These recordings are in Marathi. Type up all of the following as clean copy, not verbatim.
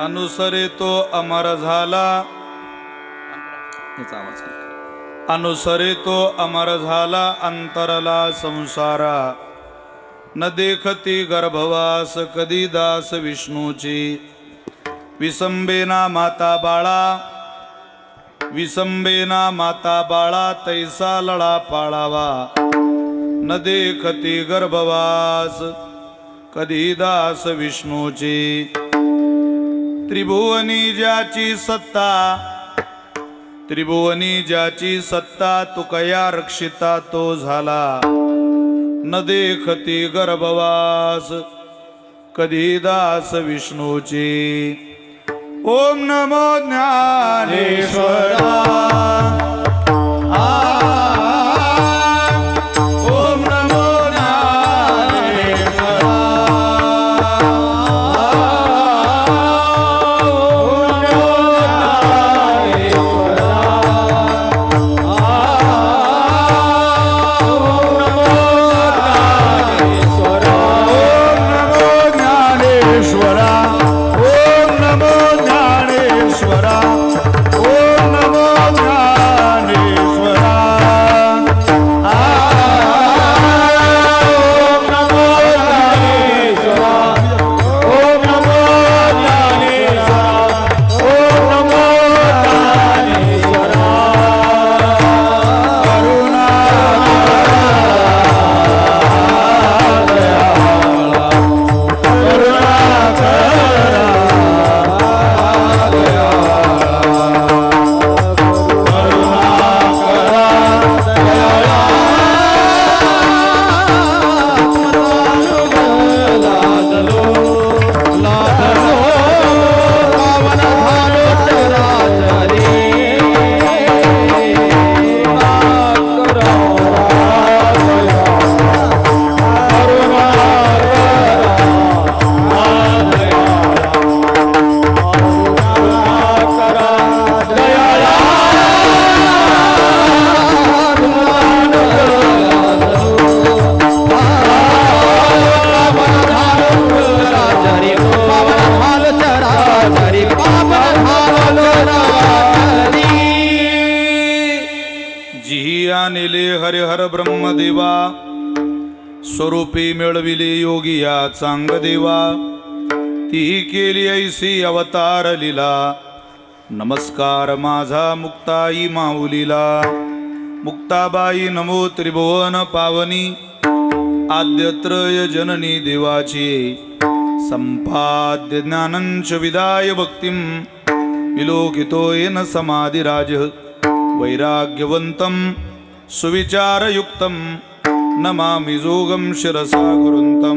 अनुसरे तो अमर झाला, अनुसरे तो अमर झाला, अंतरला संसारा. न देखती गर्भवास कधी दास विष्णूची. विसंबेना माता बाळा, विसंबेना माता बाळा, तैसा लढा पाळावा. न देखती गर्भवास कधी दास विष्णूची. त्रिभुवनी ज्याची सत्ता, त्रिभुवनी ज्याची सत्ता, तुकया रक्षिता तो झाला. न देखती गर्भवास कधी दास विष्णूची. ओम नमो ज्ञानेश्वरा. ओम नमो ज्ञानेश्वरा. नेले हरिहर ब्रह्मदेवा. स्वरूपी मिळविले योगिया चांगदेवा. ती केली ऐसी अवतार लीला. नमस्कार माझा मुक्ताई माऊलीला. मुक्ताबाई नमो त्रिभुवन पावनी. आद्यत्रय जननी देवाची. संपाद्य ज्ञानंच विदाय भक्तिं. विलोकितो येन समाधिराज. वैराग्यवंतं सुविचारयुक्तं. नमामि जोगं शिरसा गुरुन्तं.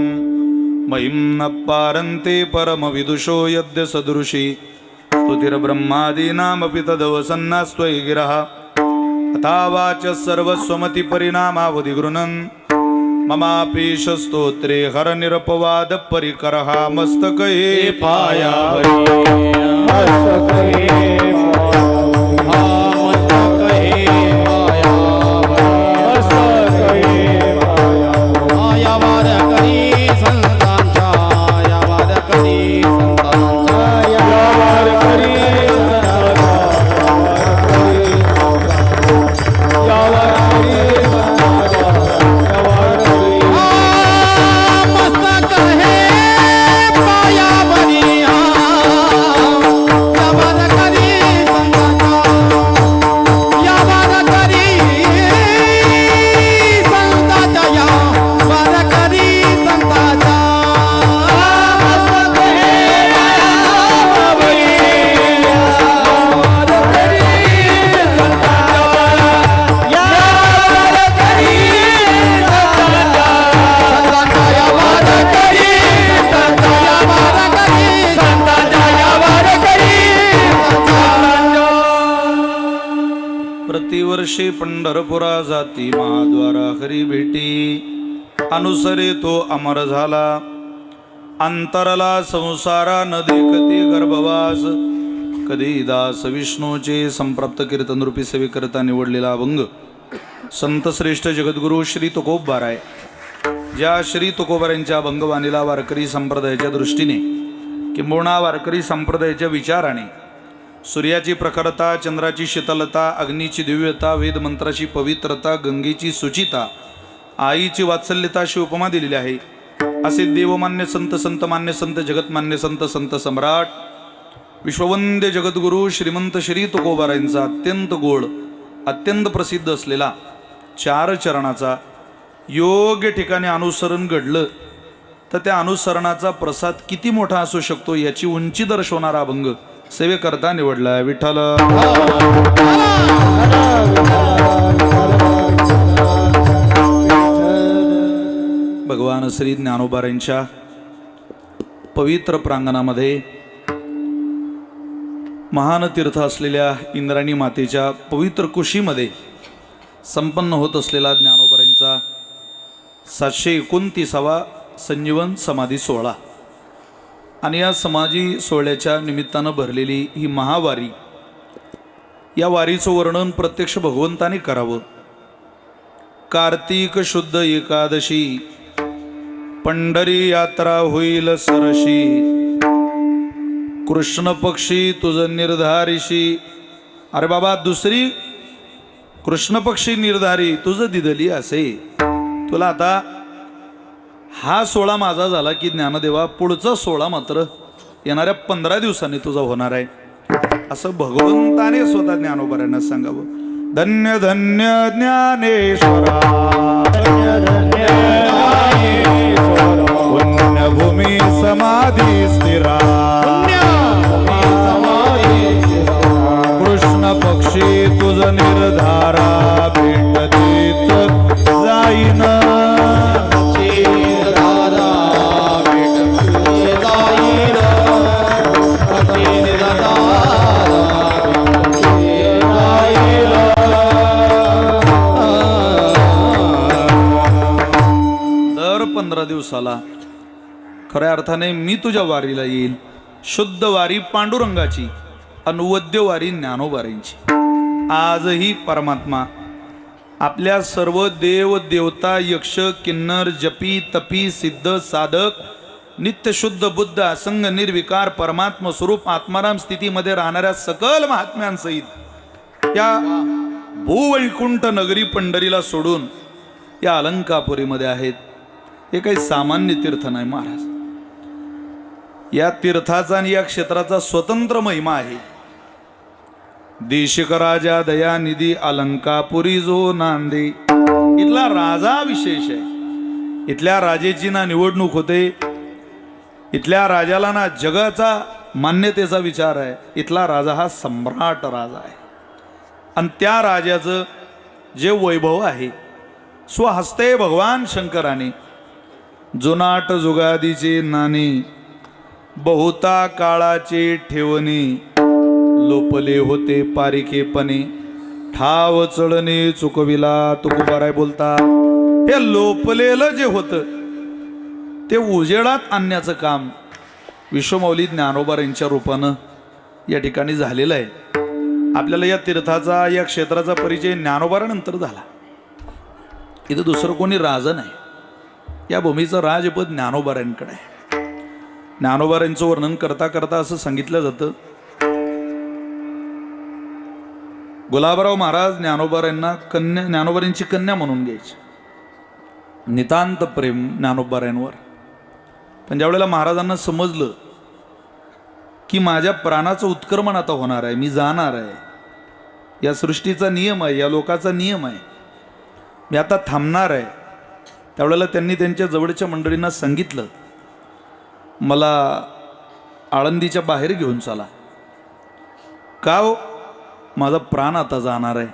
महिं न पारन्ते परमविदुषो यद्य सदृशी. स्तुतिर्ब्रह्मादीनामपि तदवसन्नास्त्वयि गिरः. अथा वाच सर्वस्वमति परिणामावधि गृह्णन्. ममापीश स्तोत्रे हरनिरपवाद परिकरः. मस्तके पायावरी. प्रतिवर्षी पंढरपुरा जाती महाद्वारा हरी भेटी. अनुसरे तो अमर झाला. अंतरला संसारा. न देखती गर्भवास कधी दास विष्णूचे. संप्राप्त कीर्तन रूपी सेवेकरता निवडलेला अभंग संत श्रेष्ठ जगद्गुरु श्री तुकोबाराय. ज्या श्री तुकोबारांच्या अभंगवाणीला वारकरी संप्रदायाच्या दृष्टीने किंबहुना वारकरी संप्रदायाच्या विचाराने सूर्याची प्रखरता, चंद्राची शीतलता, अग्नीची दिव्यता, वेदमंत्राची पवित्रता, गंगेची शुचिता, आईची वात्सल्यता अशी उपमा दिलेली आहे. असे देवमान्य संत, संतमान्य संत, जगतमान्य संत, संत सम्राट, विश्ववंद्य जगद्गुरु श्रीमंत श्री तुकोबारायांचा अत्यंत गोड, अत्यंत प्रसिद्ध असलेला 4 चरणाचा योग्य ठिकाणी अनुसरण घडलं तर त्या अनुसरणाचा प्रसाद किती मोठा असू शकतो याची उंची दर्शवणारा अभंग सेवेकरता निवडला. विठ्ठल भगवान श्री ज्ञानोबारांच्या पवित्र प्रांगणामध्ये महान तीर्थ असलेल्या इंद्राणी मातेच्या पवित्र कुशीमध्ये संपन्न होत असलेला ज्ञानोबारांचा 729वा संजीवन समाधी सोहळा आणि या समाधी सोहळ्याच्या निमित्तानं भरलेली ही महावारी, या वारीचं वर्णन प्रत्यक्ष भगवंताने करावं. कार्तिक शुद्ध एकादशी पंढरी यात्रा होईल सरशी, कृष्ण पक्षी तुझ निर्धारीशी. अरे बाबा, दुसरी कृष्ण पक्षी निर्धारी तुझं दिदली असे. तुला आता हा सोहळा माझा झाला की ज्ञानदेवा, पुढचा सोहळा मात्र येणाऱ्या 15 दिवसांनी तुझा होणार आहे, असं भगवंताने स्वतः ज्ञानोबारांना सांगावं. धन्य धन्य ज्ञानेश्वरा, पुण्यभूमी समाधी स्थिरा, कृष्ण पक्षी तुझ निर्धारा, भेटतीत जाईन दर 15 दिवसाला खऱ्या अर्थाने मी तुझ्या वारीला येईल. शुद्ध वारी पांडुरंगाची, अनुवद्य वारी ज्ञानोबारांची. आजही परमात्मा आपल्या सर्व देव देवता, यक्ष किन्नर, जपी तपी, सिद्ध साधक, नित्यशुद्ध बुद्ध, असंग निर्विकार परमात्मा स्वरूप आत्माराम स्थितीमध्ये राहणाऱ्या सकल महात्म्यांसहित या भूवैकुंठ नगरी पंढरीला सोडून या अलंकापुरीमध्ये आहेत. हे काही सामान्य तीर्थ नाही महाराज. या तीर्थाचा आणि या क्षेत्राचा स्वतंत्र महिमा आहे. देशिक राजा दयानिधी अलंकापुरी जो नांदे. इथला राजा विशेष आहे. इथल्या राजेची ना निवडणूक होते, इथल्या राजाला ना जगाचा मान्यतेचा विचार आहे. इथला राजा हा सम्राट राजा आहे. आणि त्या राजाचं जे वैभव आहे, स्वहस्ते भगवान शंकराने जुनाट जुगादीचे नाणे, बहुता काळाचे ठेवणे, लोपले होते पारिखेपणे, ठाव चढणे चुकविला. तुकोबाराय बोलता, हे लोपलेलं जे होतं ते उजेडात आणण्याचं काम विश्वमौली ज्ञानोबारांच्या रूपानं या ठिकाणी झालेलं आहे. आपल्याला या तीर्थाचा, या क्षेत्राचा परिचय ज्ञानोबारानंतर झाला. इथं दुसरं कोणी राजा नाही. या भूमीचं राजपद ज्ञानोबारांकडे आहे. ज्ञानोबारांचं वर्णन करता करता असं सांगितलं जातं, गुलाबराव महाराज ज्ञानोबारांना ज्ञानोबारांची कन्या म्हणून घ्यायची. नितांत प्रेम ज्ञानोबारांवर. पण ज्यावेळेला महाराजांना समजलं की माझ्या प्राणाचं उत्क्रमण आता होणार आहे, मी जाणार आहे, या सृष्टीचा नियम आहे, या लोकाचा नियम आहे, मी आता थांबणार आहे, त्यावेळेला त्यांनी त्यांच्या जवळच्या मंडळींना सांगितलं, मला आळंदीच्या बाहेर घेऊन चला. का हो? माझा प्राण आता जाणार आहे.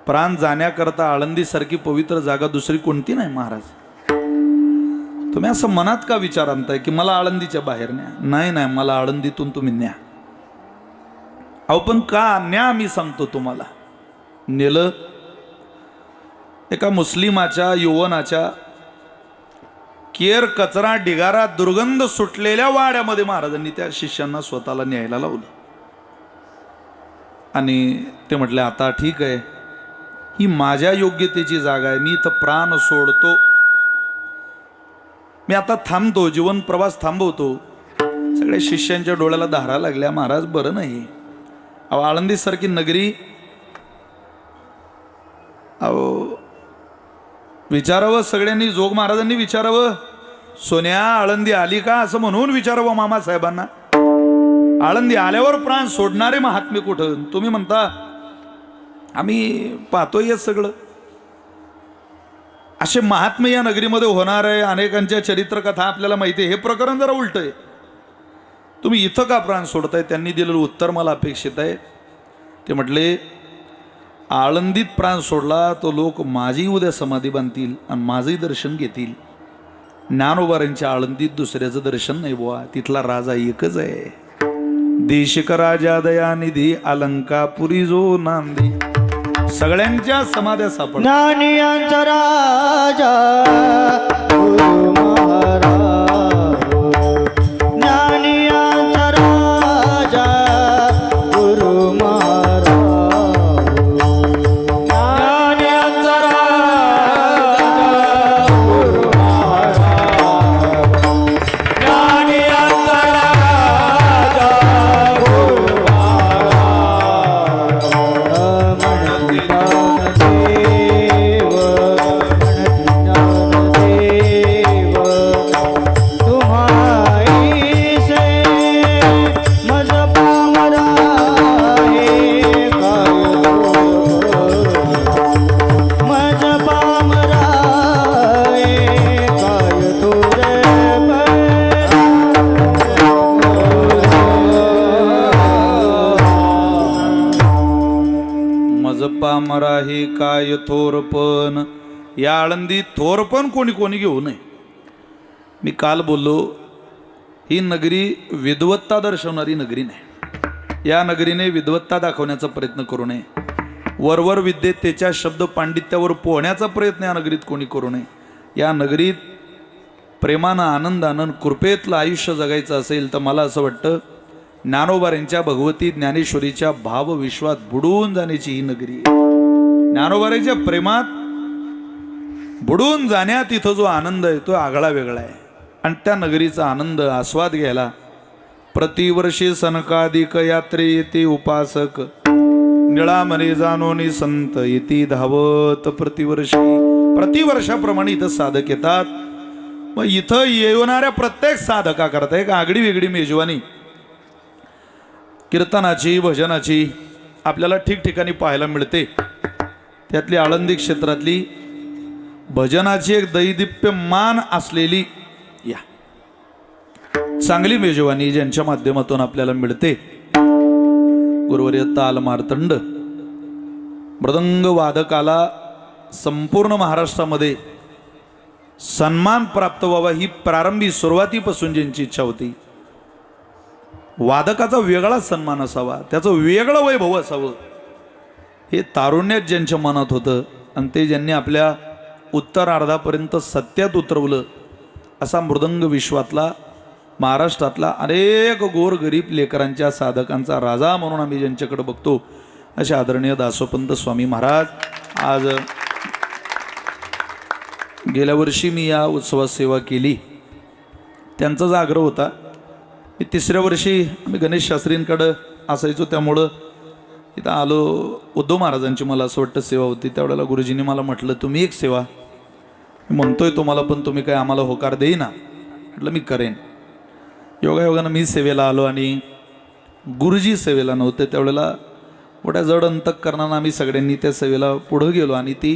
प्राण जाण्याकरता आळंदीसारखी पवित्र जागा दुसरी कोणती नाही महाराज. तुम्ही असं मनात का विचार आणताय की मला आळंदीच्या बाहेर न्या? नाही नाही, मला आळंदीतून तुम्ही न्या. अहो पण का न्या? मी सांगतो तुम्हाला. नेलं. एका मुस्लिमाच्या यौवनाच्या केर कचरा ढिगारा दुर्गंध सुटलेल्या वाड्यामध्ये महाराजांनी त्या शिष्यांना स्वतःला न्यायला लावलं. आणि ते म्हटले, आता ठीक आहे, ही माझ्या योग्यतेची जागा आहे, मी इथं प्राण सोडतो, मी आता थांबतो, जीवन प्रवास थांबवतो. सगळ्या शिष्यांच्या डोळ्याला धारा लागल्या, महाराज बरं नाही. अहो आळंदीसारखी नगरी, अहो विचारावं सगळ्यांनी, जोग महाराजांनी विचारावं, सोन्या आळंदी आली का असं म्हणून विचारावं मामासाहेबांना. आळंदी आल्यावर प्राण सोडणारे महात्मे कुठं? तुम्ही म्हणता आम्ही पाहतोय सगळं. असे महात्मे या नगरीमध्ये होणार आहे. अनेकांच्या चरित्र कथा आपल्याला माहिती आहे. हे प्रकरण जरा उलट आहे. तुम्ही इथं का प्राण सोडताय? त्यांनी दिलेलं उत्तर मला अपेक्षित आहे. ते म्हटले आळंदीत प्राण सोडला तो लोक माझी उद्या समाधी बांधतील आणि माझंही दर्शन घेतील. ज्ञानोबारांच्या आळंदीत दुसऱ्याचं दर्शन नाही बुवा. तिथला राजा एकच आहे. देशिक राजा दयानिधी अलंकापुरी जो नांदी. सगळ्यांच्या समाध्या सापड. ज्ञानियांचा राजा गुरु महाराज, ज्ञानियांचा राजा गुरु महाराज, ज्ञानियांचा राजा गुरु महाराज, ज्ञानियांचा राजा गुरु महाराज. पामरा हे काय थोरपण. या आळंदीत थोरपण कोणी कोणी घेऊ नये. मी काल बोललो ही नगरी विद्वत्ता दर्शवणारी नगरी नाही. या नगरीने विद्वत्ता दाखवण्याचा प्रयत्न करू नये. वरवर विद्येत त्याच्या शब्द पांडित्यावर पोहण्याचा प्रयत्न या नगरीत कोणी करू नये. या नगरीत प्रेमानं आनंदानं कृपेतलं आयुष्य जगायचं असेल तर मला असं वाटतं ज्ञानोबारांच्या भगवती ज्ञानेश्वरीच्या भावविश्वात बुडून जाण्याची ही नगरी. ज्ञानोबारांच्या प्रेमात बुडून जाण्यात इथं जो आनंद आहे तो आगळा वेगळा आहे. आणि त्या नगरीचा आनंद आस्वाद घ्यायला प्रतिवर्षी सनकाधिक यात्रे येते उपासक. निळामने जाणोनी संत येती धावत प्रतिवर्षाप्रमाणे इथं साधक येतात. मग इथं येणाऱ्या प्रत्येक साधका करता एक आगळी वेगळी मेजवानी कीर्तनाची भजनाची आपल्याला ठिकठिकाणी पाहायला मिळते. त्यातली आळंदी क्षेत्रातली भजनाची एक दैदिप्यमान असलेली या चांगली मेजवानी ज्यांच्या माध्यमातून आपल्याला मिळते. गुरुवर्य ताल मार्तंड मृदंग वादकाला संपूर्ण महाराष्ट्रामध्ये सन्मान प्राप्त व्हावा ही प्रारंभी सुरुवातीपासून ज्यांची इच्छा होती. वादकाचा वेगळा सन्मान असावा, त्याचं वेगळं वैभव असावं हे तारुण्यात ज्यांच्या मनात होतं आणि ते ज्यांनी आपल्या उत्तरार्धापर्यंत सत्यात उतरवलं असा मृदंग विश्वातला महाराष्ट्रातला अनेक गोरगरीब लेकरांच्या साधकांचा राजा म्हणून आम्ही ज्यांच्याकडे बघतो असे आदरणीय दासोपंत स्वामी महाराज. आज गेल्या वर्षी मी या उत्सवात सेवा केली. त्यांचाच आग्रह होता. मी तिसऱ्या वर्षी आम्ही गणेश शास्त्रींकडं असायचो त्यामुळं इथं आलो. उद्धव महाराजांची मला असं वाटतं सेवा होती. त्यावेळेला गुरुजींनी मला म्हटलं तुम्ही एक सेवा मी म्हणतोय तुम्हाला पण तुम्ही काय आम्हाला होकार देईना. म्हटलं मी करेन. योगायोगानं मी सेवेला आलो आणि गुरुजी सेवेला नव्हते. त्यावेळेला मोठ्या जड अंतःकरणानं आम्ही सगळ्यांनी त्या सेवेला पुढं गेलो आणि ती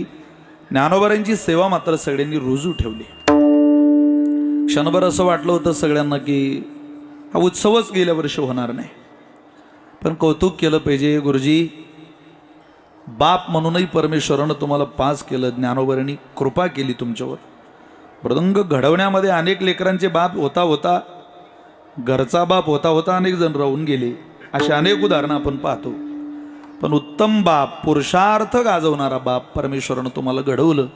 ज्ञानोबारांची सेवा मात्र सगळ्यांनी रुजू ठेवली. क्षणभर असं वाटलं होतं सगळ्यांना की हा उत्सवच गेल्या वर्षी होणार नाही. पण कौतुक केलं पाहिजे. गुरुजी बाप म्हणूनही परमेश्वरानं तुम्हाला पास केलं. ज्ञानोबारांनी कृपा केली तुमच्यावर. मृदंग घडवण्यामध्ये अनेक लेकरांचे बाप होता होता घरचा बाप होता होता अनेक जण राहून गेले. अशी अनेक उदाहरणं आपण पाहतो. पण उत्तम बाप पुरुषार्थ गाजवणारा बाप परमेश्वरानं तुम्हाला घडवलं.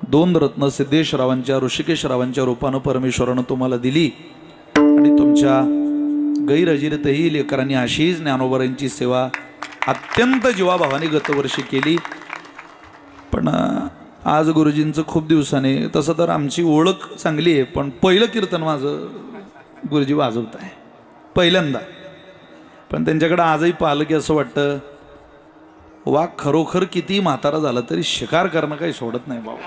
2 रत्न सिद्धेश्वरावांच्या ऋषिकेशरावांच्या रूपानं परमेश्वरानं तुम्हाला दिली आणि तुमच्या गैरहजेरीतही लेकरांनी अशीच ज्ञानोबारांची सेवा अत्यंत जीवाभावाने गतवर्षी केली. पण आज गुरुजींचं खूप दिवसाने तसं तर आमची ओळख चांगली आहे पण पहिलं कीर्तन माझं गुरुजी वाजवत आहे. पहिल्यांदा. पण त्यांच्याकडे आजही पाहिलं की असं वाटतं वाघ खरोखर किती म्हातारा झाला तरी शिकार करणं काही सोडत नाही बाबा.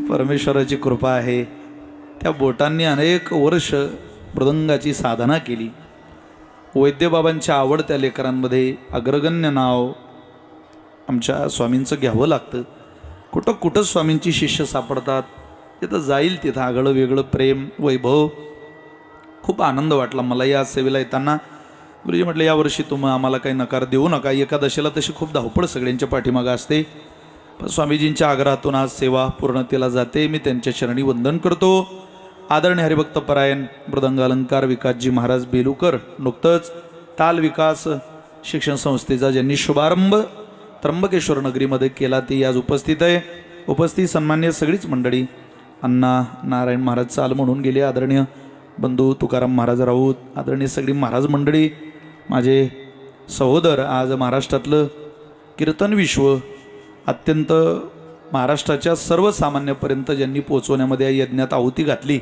परमेश्वराची कृपा आहे. त्या बोटांनी अनेक वर्ष मृदंगाची साधना केली. वैद्यबाबांच्या आवडत्या लेकरांमध्ये अग्रगण्य नाव आमच्या स्वामींचं घ्यावं लागतं. कुठं कुठं स्वामींची शिष्य सापडतात, तिथं जाईल तिथं आगळं वेगळं प्रेम वैभव. खूप आनंद वाटला मला या सेवेला येताना. गुरुजी म्हटलं यावर्षी तुम्ही आम्हाला काही नकार देऊ नका. एकादशीला तशी खूप धावपळ सगळ्यांच्या पाठीमागं असते, पण स्वामीजींच्या आग्रहातून आज सेवा पूर्णतेला जाते. मी त्यांच्या चरणी वंदन करतो. आदरणीय हरिभक्तपरायण मृदंग अलंकार विकासजी महाराज बेलूकर, नुकतंच ताल विकास शिक्षण संस्थेचा ज्यांनी शुभारंभ त्र्यंबकेश्वर नगरीमध्ये केला ते आज उपस्थित आहे. उपस्थित सन्मान्य सगळीच मंडळी. अण्णा नारायण महाराज चाल म्हणून गेले, आदरणीय बंधू तुकाराम महाराज राऊत, आदरणीय सगळी महाराज मंडळी, माझे सहोदर. आज महाराष्ट्रातलं कीर्तन विश्व अत्यंत महाराष्ट्राच्या सर्वसामान्यपर्यंत ज्यांनी पोचवण्यामध्ये या यज्ञात आहुती घातली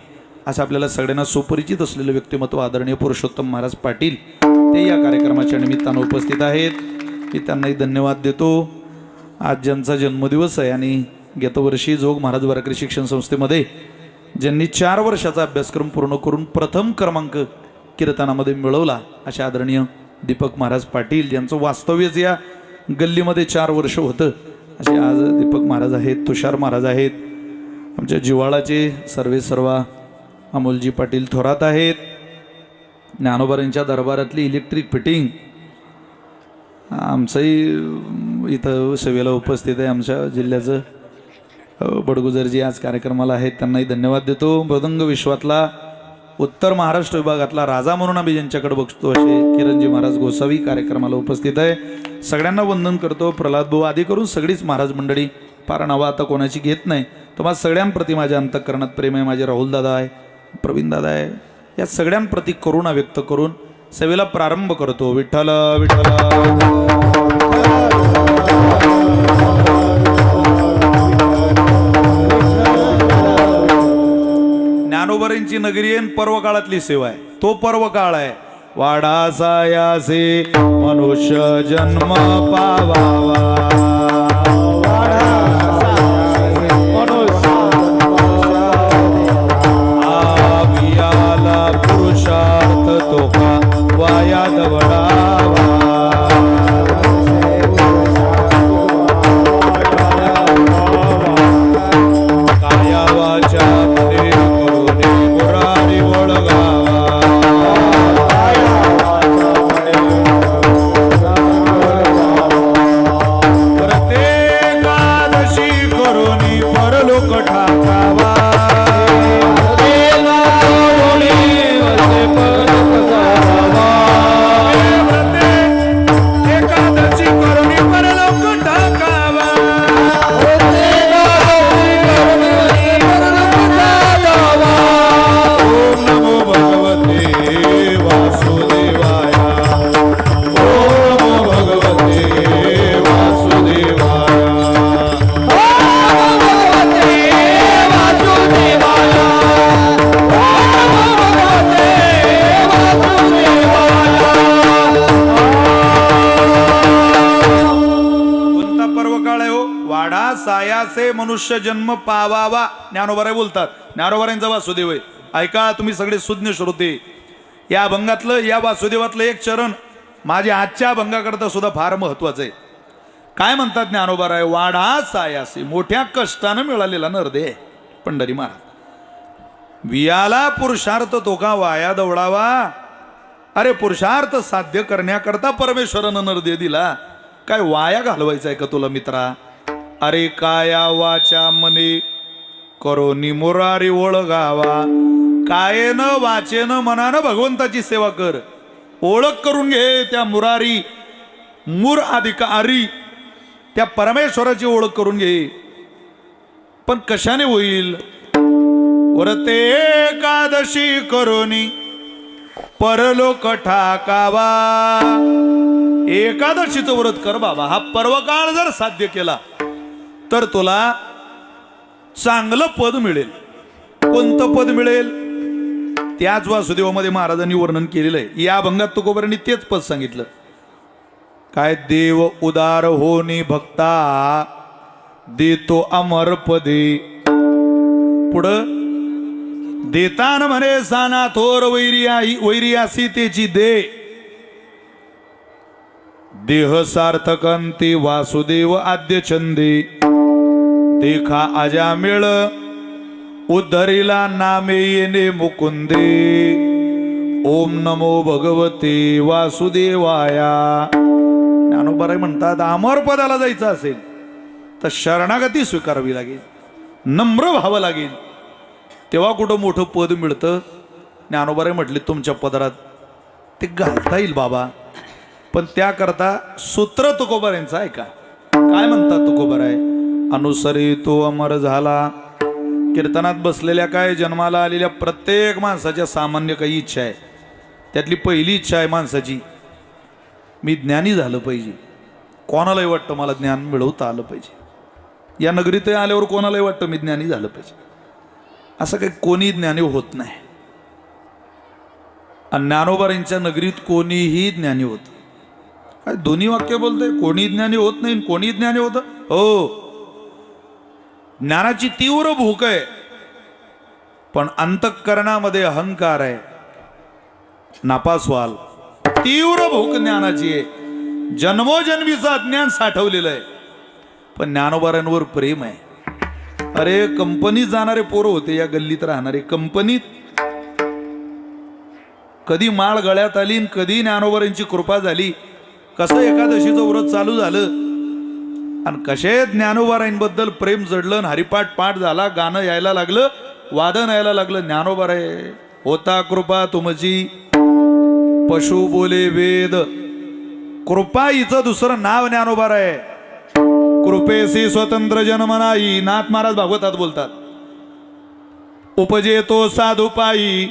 असं आपल्याला सगळ्यांना सुपरिचित असलेलं व्यक्तिमत्व आदरणीय पुरुषोत्तम महाराज पाटील, ते या कार्यक्रमाच्या निमित्तानं उपस्थित आहेत. मी त्यांनाही धन्यवाद देतो. आज ज्यांचा जन्मदिवस आहे आणि गतवर्षी जोग महाराज वारकरी शिक्षण संस्थेमध्ये ज्यांनी 4 वर्षाचा अभ्यासक्रम पूर्ण करून प्रथम क्रमांक कीर्तनामध्ये मिळवला अशा आदरणीय दीपक महाराज पाटील, ज्यांचं वास्तव्यच या गल्लीमध्ये 4 वर्ष होतं, असे आज दीपक महाराज आहेत. तुषार महाराज आहेत. आमच्या जिव्हाळाचे सर्वेसर्वा अमोलजी पाटील थोरात आहेत. ज्ञानोबारांच्या दरबारातली इलेक्ट्रिक फिटिंग आमचंही इथं सेवेला उपस्थित आहे. आमच्या जिल्ह्याचं बडगुजरजी आज कार्यक्रमाला आहेत, त्यांनाही धन्यवाद देतो. मृदंग विश्वातला उत्तर महाराष्ट्र विभागातला राजा म्हणून आम्ही ज्यांच्याकडे बघतो असे किरणजी महाराज गोसावी कार्यक्रमाला उपस्थित आहे. सगळ्यांना वंदन करतो. प्रल्हाद भाऊ आदी करून सगळीच महाराज मंडळी, फार नावं आता कोणाची घेत नाही. तुम्हाला सगळ्यांप्रती माझ्या अंतःकरणात प्रेम आहे. माझे राहुल दादा आहे, प्रवीण दादा आहे, या सगळ्यांप्रती करुणा व्यक्त करून सेवेला प्रारंभ करतो. विठ्ठल विठ्ठल. ज्ञानोबारांची नगरी आहे, पर्व काळातली सेवा आहे. तो पर्व काळ आहे. वाडा सायासे मनुष्य जन्म पावावा, आवियाला पुरुषार्थ तो का वायाद वडावा, काया वाचा सायासे मनुष्य जन्म पावावा. ज्ञानोबाराय बोलतात. ज्ञानोबारांचा वासुदेव आहे. ऐका तुम्ही सगळे सुज्ञ श्रोते, या अभंगातलं या वासुदेवातलं एक चरण माझ्या आजच्या अभंगाकरता सुद्धा फार महत्वाचं आहे. काय म्हणतात ज्ञानोबाराय? वाढा सायासे, मोठ्या कष्टानं मिळालेला नरदे पंढरी महाराज. वियाला पुरुषार्थ तो का वाया दवडावा. अरे पुरुषार्थ साध्य करण्याकरता परमेश्वरानं नरदे दिला, काय वाया घालवायचा आहे का तुला मित्रा? अरे काया वाचा मने करोनी मुरारी ओळगावा. कायेनं वाचेनं मनानं भगवंताची सेवा कर. ओळख करून घे त्या मुरारी, मूर अधिकारी त्या परमेश्वराची ओळख करून घे. पण कशाने होईल? व्रते एकादशी करोनी परलोक ठाकावा. एकादशीचं व्रत कर बाबा. हा पर्वकाळ जर साध्य केला तर तुला चांगलं पद मिळेल. कोणतं पद मिळेल? त्याच वासुदेवामध्ये महाराजांनी वर्णन केलेलं आहे. या अभंगात तुकोबारांनी तेच पद सांगितलं. काय देव उदार होनी भक्ता देतो अमर पदे. पुढं देतान म्हणे साना थोर वैरियासी त्याची दे. देह सार्थकंती वासुदेव आद्य छंदे. देखा अजामेळ उद्धरिला नामे येणे मुकुंदे. ओम नमो भगवते वासुदेवाया. ज्ञानोबा म्हणतात अमर पदाला जायचं असेल तर शरणागती स्वीकारावी लागेल, नम्र व्हावं लागेल, तेव्हा कुठं मोठं पद मिळतं. ज्ञानोबा म्हटले तुमच्या पदरात ते घालता येईल बाबा, पण त्याकरता सूत्र तुकोबारांचं ऐका. काय म्हणतात तुकोबाराय? अनुसरी तो अमर झाला. कीर्तनात बसलेल्या काय जन्माला आलेल्या प्रत्येक माणसाच्या सामान्य काही इच्छा आहे. त्यातली पहिली इच्छा आहे माणसाची, मी ज्ञानी झालं पाहिजे. कोणालाही वाटतं मला ज्ञान मिळवता आलं पाहिजे. या नगरीत आल्यावर कोणालाही वाटतं मी ज्ञानी झालं पाहिजे. असं काही कोणी ज्ञानी होत नाही. आणि ज्ञानोबारांच्या नगरीत कोणीही ज्ञानी होत. काय दोन्ही वाक्य बोलतंय, कोणी ज्ञानी होत नाही कोणी ज्ञानी होतं. हो, ज्ञानाची तीव्र भूक आहे, पण अंतःकरणामध्ये अहंकार आहे, नापास व्हाल. तीव्र भूक ज्ञानाची आहे, जन्मोजन्मीचं अज्ञान साठवलेलं आहे, पण ज्ञानोबारांवर प्रेम आहे. अरे कंपनीत जाणारे पोरं होते, या गल्लीत राहणारे, कंपनीत कधी माळ गळ्यात आली आणि कधी ज्ञानोबारांची कृपा झाली. कसं एकादशीचं व्रत चालू झालं आणि कसे ज्ञानोबारांबद्दल प्रेम जडलं, हरिपाठ पाठ झाला, गाणं यायला लागलं, वादन यायला लागलं. ज्ञानोबाराय होता कृपा तुमची पशु बोले वेद. कृपा हिचं दुसरं नाव ज्ञानोबाराय. कृपेसी स्वतंत्र जन्म नाही. नाथ महाराज भागवतात बोलतात, उपजे तो साधू पायी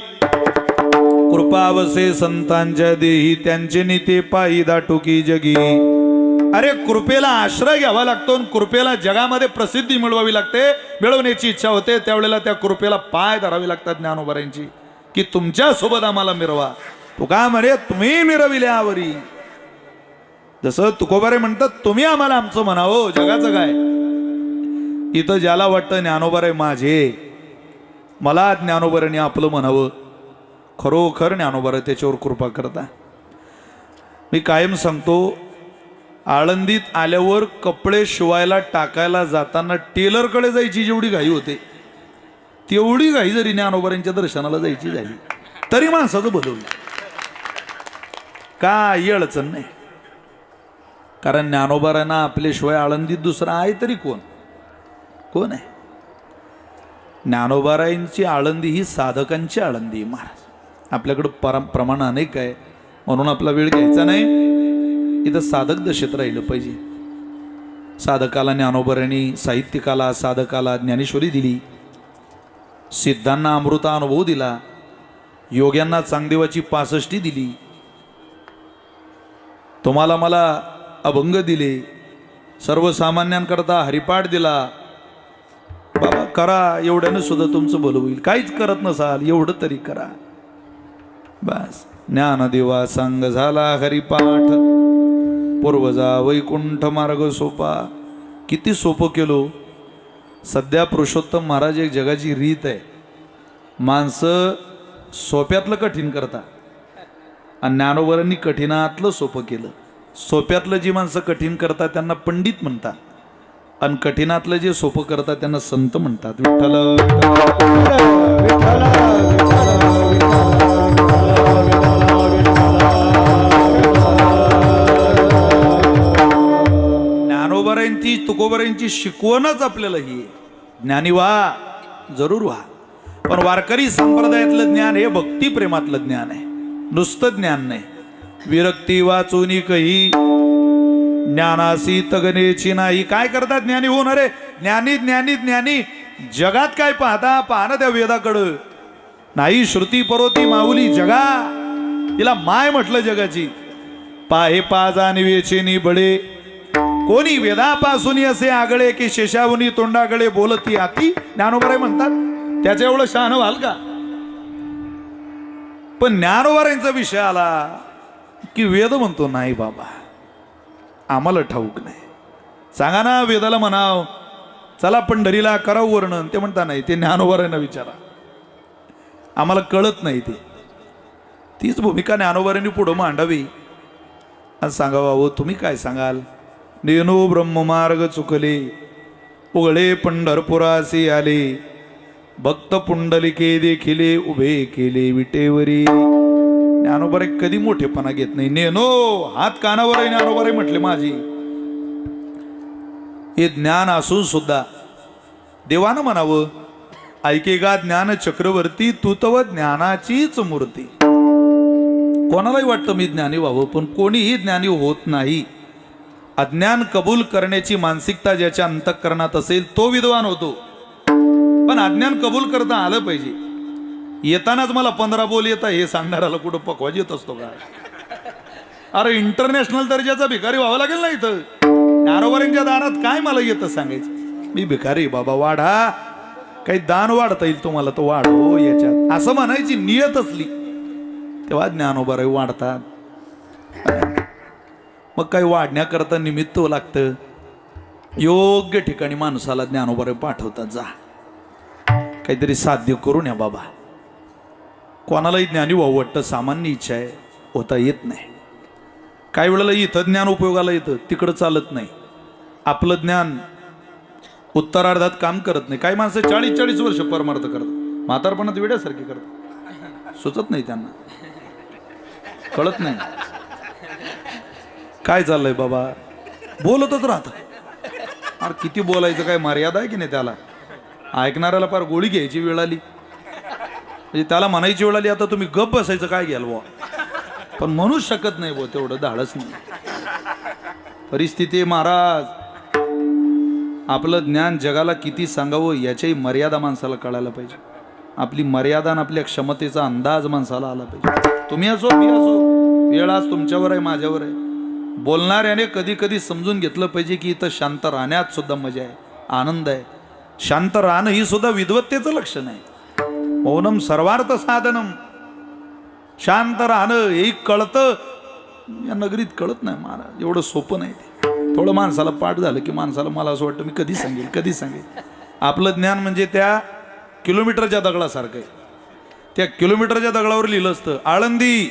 कृपावसे संतांच्या देही त्यांचे निते पायी दाटुकी जगी. अरे कृपेला आश्रय घ्यावा लागतो, कृपेला जगामध्ये प्रसिद्धी मिळवावी लागते, मिळवण्याची इच्छा होते. त्यावेळेला त्या कृपेला पाय धरावे लागतात ज्ञानोबारांची, की तुमच्या सोबत आम्हाला मिरवा. तुका म्हणे तुम्ही मिरविल्यावरी. जसं तुकोबारे म्हणतात तुम्ही आम्हाला आमचं म्हणावं, जगाचं काय. इथं ज्याला वाटतं ज्ञानोबारे माझे, मला ज्ञानोबारांनी आपलं म्हणावं, खरोखर ज्ञानोबारा त्याच्यावर कृपा करता. मी कायम सांगतो, आळंदीत आल्यावर कपडे शिवायला टाकायला जाताना टेलरकडे जायची जेवढी घाई होते, तेवढी घाई जरी ज्ञानोबारांच्या दर्शनाला जायची झाली तरी माणसाचं भलं काही अडचण नाही. कारण ज्ञानोबारांना आपल्याशिवाय आळंदीत दुसरा आहे तरी कोण आहे. ज्ञानोबारांची आळंदी ही साधकांची आळंदी. महाराज आपल्याकडं प्रमाण अनेक आहे, म्हणून आपला वेळ घ्यायचा नाही. इथं साधक दशेत राहिलं पाहिजे. साधकाला ज्ञानोबारांनी, साहित्यिकाला साधकाला ज्ञानेश्वरी दिली, सिद्धांना अमृता अनुभव दिला, योग्यांना चांगदेवाची 65 दिली, तुम्हाला मला अभंग दिले, सर्वसामान्यांकरता हरिपाठ दिला. बाबा करा, एवढ्यानं सुद्धा तुमचं भलं होईल. काहीच करत नसाल एवढं तरी करा बस. ज्ञानदेवा सांग झाला हरिपाठ, पूर्वजा वैकुंठ मार्ग सोपा. किती सोपं केलो. सध्या पुरुषोत्तम महाराज एक जगाची रीत आहे, माणसं सोप्यातलं कठीण करता आणि ज्ञानोबारांनी कठीणातलं सोपं केलं. सोप्यातलं जी माणसं कठीण करतात त्यांना पंडित म्हणतात, आणि कठीणातलं जे सोपं करतात त्यांना संत म्हणतात. विठ्ठल ज्ञानोबारांची तुकोबारांची शिकवणच आपल्याला ही ज्ञानी व्हा, जरूर व्हा. पण वारकरी संप्रदायातलं ज्ञान हे भक्ती प्रेमातलं ज्ञान आहे, नुसतं ज्ञान नाही. विरक्ती वाचून कही ज्ञानासी तगनेची नाही. काय करतात ज्ञानी होऊन? अरे ज्ञानी ज्ञानी ज्ञानी. जगात काय पाहणं त्या वेदाकडं नाही. श्रुती परोती माऊली जगा, तिला माय म्हटलं जगाची. पाहे पाजा निवेचेनी बळे, कोणी वेदापासून असे आगळे की शेषावनी तोंडागळे बोलती आती. ज्ञानोबाराय म्हणतात त्याच्या एवढं शहाणं व्हाल का? पण ज्ञानोबारांचा विषय आला की वेद म्हणतो नाही बाबा, आम्हाला ठाऊक नाही. सांगा ना वेदाला म्हणाव चला पंढरीला करावं वर्णन, ते म्हणता नाही, ते ज्ञानोबारांना विचारा, आम्हाला कळत नाही. तीच भूमिका ज्ञानोबारांनी पुढं मांडावी आणि सांगावं, अहो तुम्ही काय सांगाल. नेनो ब्रह्ममार्ग चुकले, उघडे पंढरपुरासी आले, भक्त पुंडलिके देखिले उभे केले विटेवरी. ज्ञानोबारे कधी मोठेपणा घेत नाही. नेनो हात कानावर आहे, ज्ञानोबारे म्हटले माझी. हे ज्ञान असून सुद्धा देवानं म्हणावं, ऐकेगा ज्ञान चक्रवर्ती तू तव ज्ञानाचीच मूर्ती. कोणालाही वाटतं मी ज्ञानी व्हावं, पण कोणीही ज्ञानी होत नाही. अज्ञान कबूल करण्याची मानसिकता ज्याच्या अंतःकरणात असेल तो विद्वान होतो. पण अज्ञान कबूल करता आलं पाहिजे. येतानाच मला 15 बोल येता हे सांगणाऱ्याला कुठं पकवाज येत असतो का? अरे इंटरनॅशनल दर्जाचा भिकारी व्हावं लागेल ना इथं. ज्ञानोबारांच्या दारात काय मला येतं सांगायचं, मी भिकारी बाबा, वाढा, काही दान वाढता येईल तुम्हाला तर वाढो याच्यात, असं म्हणायची नियत असली तेव्हा ज्ञानोबाराय वाढतात. मग काही वाढण्याकरता निमित्त लागतं. योग्य ठिकाणी माणसाला ज्ञानोबाराय पाठवतात. जा काहीतरी साध्य करून या बाबा. कोणालाही ज्ञानी व्हावं वाटतं, सामान्य इच्छा आहे, होता येत नाही. काही वेळेला इथं ज्ञान उपयोगाला येतं, तिकडं चालत नाही. आपलं ज्ञान उत्तरार्धात काम करत नाही. काही माणसं 40-40 वर्ष परमार्थ करतात, म्हातारपणात वेड्यासारखी करतात, सुचत नाही त्यांना, कळत नाही काय चाललंय बाबा, बोलतच राहतात. अरे किती बोलायचं, काय मर्यादा आहे की नाही त्याला. ऐकणाऱ्याला फार गोळी घ्यायची वेळ आली, म्हणजे त्याला म्हणायची वेळ आली आता तुम्ही गप बसायचं काय घ्याल बुवा, पण म्हणूच शकत नाही बुवा, तेवढं धाडच नाही. परिस्थिती महाराज, आपलं ज्ञान जगाला किती सांगावं याच्याही मर्यादा माणसाला कळायला पाहिजे. आपली मर्यादा आणि आपल्या क्षमतेचा अंदाज माणसाला आला पाहिजे. तुम्ही असो मी असो, वेळ आज तुमच्यावर आहे, माझ्यावर आहे. बोलणाऱ्याने कधी कधी समजून घेतलं पाहिजे की इथं शांत राहण्यात सुद्धा मजा आहे, आनंद आहे. शांत राहणं ही सुद्धा विद्वत्तेचं लक्षण आहे. मौनम सर्वार्थ साधनम. शांत राहणं हे कळतं, या नगरीत कळत नाही महाराज, एवढं सोपं नाही ते. थोडं माणसाला पाठ झालं की माणसाला मला असं वाटतं मी कधी सांगेल. आपलं ज्ञान म्हणजे त्या किलोमीटरच्या दगडासारखं आहे. त्या किलोमीटरच्या दगडावर लिहिलं असतं आळंदी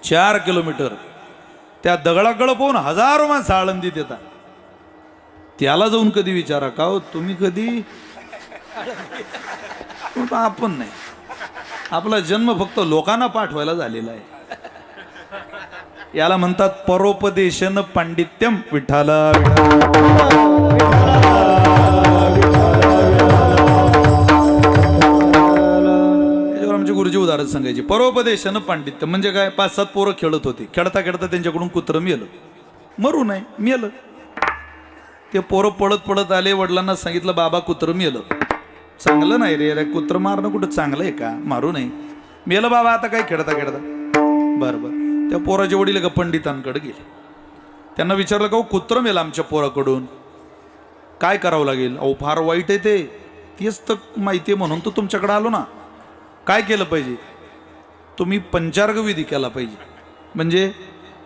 4 किलोमीटर. त्या दगडाकडं पाहून हजारो माणसं आळंदीत येतात. त्याला जाऊन कधी विचारा का हो तुम्ही कधी, आपण नाही. आपला जन्म फक्त लोकांना पाठवायला झालेला आहे. याला म्हणतात परोपदेशन पांडित्यम. विठाला आमचे गुरुजी उदाहरण सांगायचे. परोपदेशन पांडित्य म्हणजे काय, 5-7 पोरं खेळत होते, खेळता खेळता त्यांच्याकडून कुत्रं मेलं. मरू नाही, मेलं. ते पोरं पळत पळत आले, वडिलांना सांगितलं बाबा कुत्रं मेलं. चांगलं नाही रे, कुत्रं मारणं कुठं चांगलं आहे का, मारू नाही. मेलं बाबा, आता काय खेळता खेळता. बरं त्या पोराचे वडील का पंडितांकडे गेले. त्यांना विचारलं का कुत्रं मेलं आमच्या पोराकडून, काय करावं लागेल. अहो फार वाईट आहे ते, तेच तर माहिती आहे म्हणून तो तुमच्याकडे आलो ना. काय केलं पाहिजे, तुम्ही पंचार्ग विधी केला पाहिजे. म्हणजे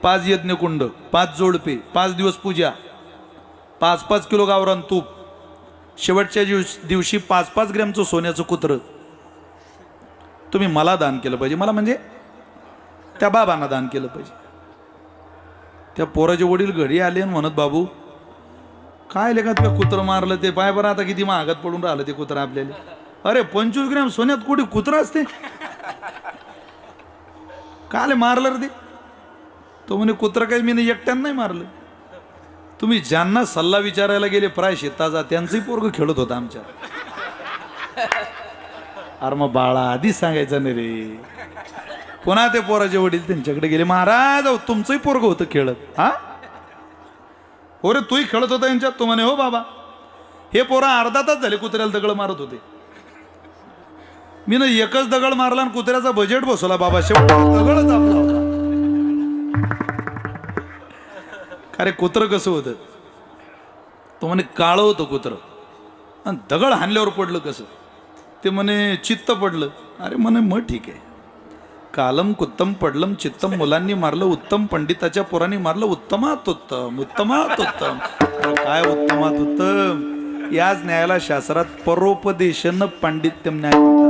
5 यज्ञकुंड, 5 जोडपे, 5 दिवस पूजा, 5-5 किलो गावरान तूप, शेवटच्या दिवशी 5-5 ग्रॅमचं सोन्याचं कुत्रं तुम्ही मला दान केलं पाहिजे. मला म्हणजे त्या बाबांना दान केलं पाहिजे. त्या पोराचे वडील घरी आले आणि म्हणत बाबू काय लेखा तुला कुत्रं मारलं ते पाय बरं, आता किती महागात पडून राहिलं ते कुत्रं आपल्याला. अरे 25 ग्रॅम सोन्यात कुठे कुत्रं असते, काले मारलं रे ते. तो म्हणे कुत्रं काही मी एकट्यानं नाही मारलं, तुम्ही ज्यांना सल्ला विचारायला गेले प्राय शेताचा त्यांचंही पोरग खेळत होता आमच्या. अरे मग बाळा आधीच सांगायचं नाही रे. पुन्हा ते पोराचे वडील त्यांच्याकडे गेले. महाराज तुमचंही पोरग होतं खेळत. हा हो रे, तूही खेळत होता यांच्यात. तो म्हणे हो बाबा, हे पोरा अर्धा तास झाले कुत्र्याला दगड मारत होते, मी ना एकच दगड मारला आणि कुत्र्याचा बजेट बसवला बाबा, शेवट दगडच आपला होता. अरे कुत्रं कसं होतं, तो म्हणे काळं होतं कुत्रं, आणि दगड हाणल्यावर पडलं कसं, ते म्हणे चित्त पडलं. अरे म्हणे मग ठीक आहे, कालम कुत्तम पडलम चित्तम मुलांनी मारलं उत्तम पंडिताच्या पोरांनी मारलं उत्तमात उत्तम उत्तमात उत्तम. अरे काय उत्तमात उत्तम. याच न्यायाला शास्त्रात परोपदेशन पांडित्यम न्याय म्हणतात.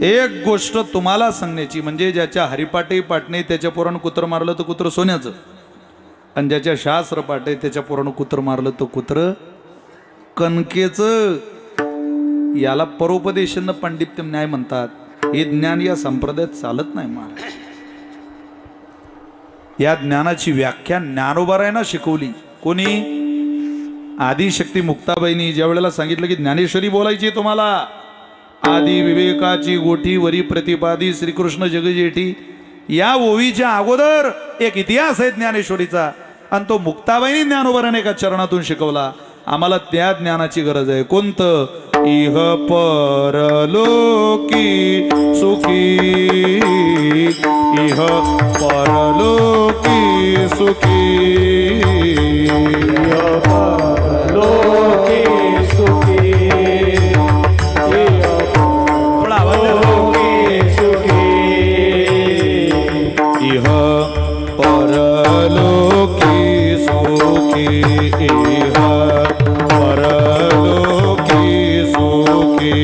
एक गोष्ट तुम्हाला सांगण्याची म्हणजे ज्याच्या हरिपाटे पाटणे त्याच्या पोरानं कुत्र मारलं तर कुत्र सोन्याचं, आणि ज्याच्या शास्त्र पाटे त्याच्या पोरानं कुत्र मारलं तर कुत्र कणकेचं. याला परोपदेशन पांडित्यम न्याय म्हणतात. हे ज्ञान या संप्रदायात चालत नाही महाराज. या ज्ञानाची व्याख्या ज्ञानोबारायनं शिकवली. कोणी? आदिशक्ती मुक्ताबाईंनी ज्या वेळेला सांगितलं की ज्ञानेश्वरी बोलायची तुम्हाला, आदि विवेकाची गोठी वरी प्रतिपादी श्रीकृष्ण जगजेठी, या ओवीच्या अगोदर एक इतिहास आहे ज्ञानेश्वरीचा, आणि तो मुक्ताबाईंनी ज्ञानोबाराने एका चरणातून शिकवला. आम्हाला त्या ज्ञानाची गरज आहे. कोणतं? इह परलोकी सुखी, इह परलोकी सुखी, इह परलोकी सुखी, इह परलोकी सुखी, इह परलोकी सुखी, इह परलोकी सुखी,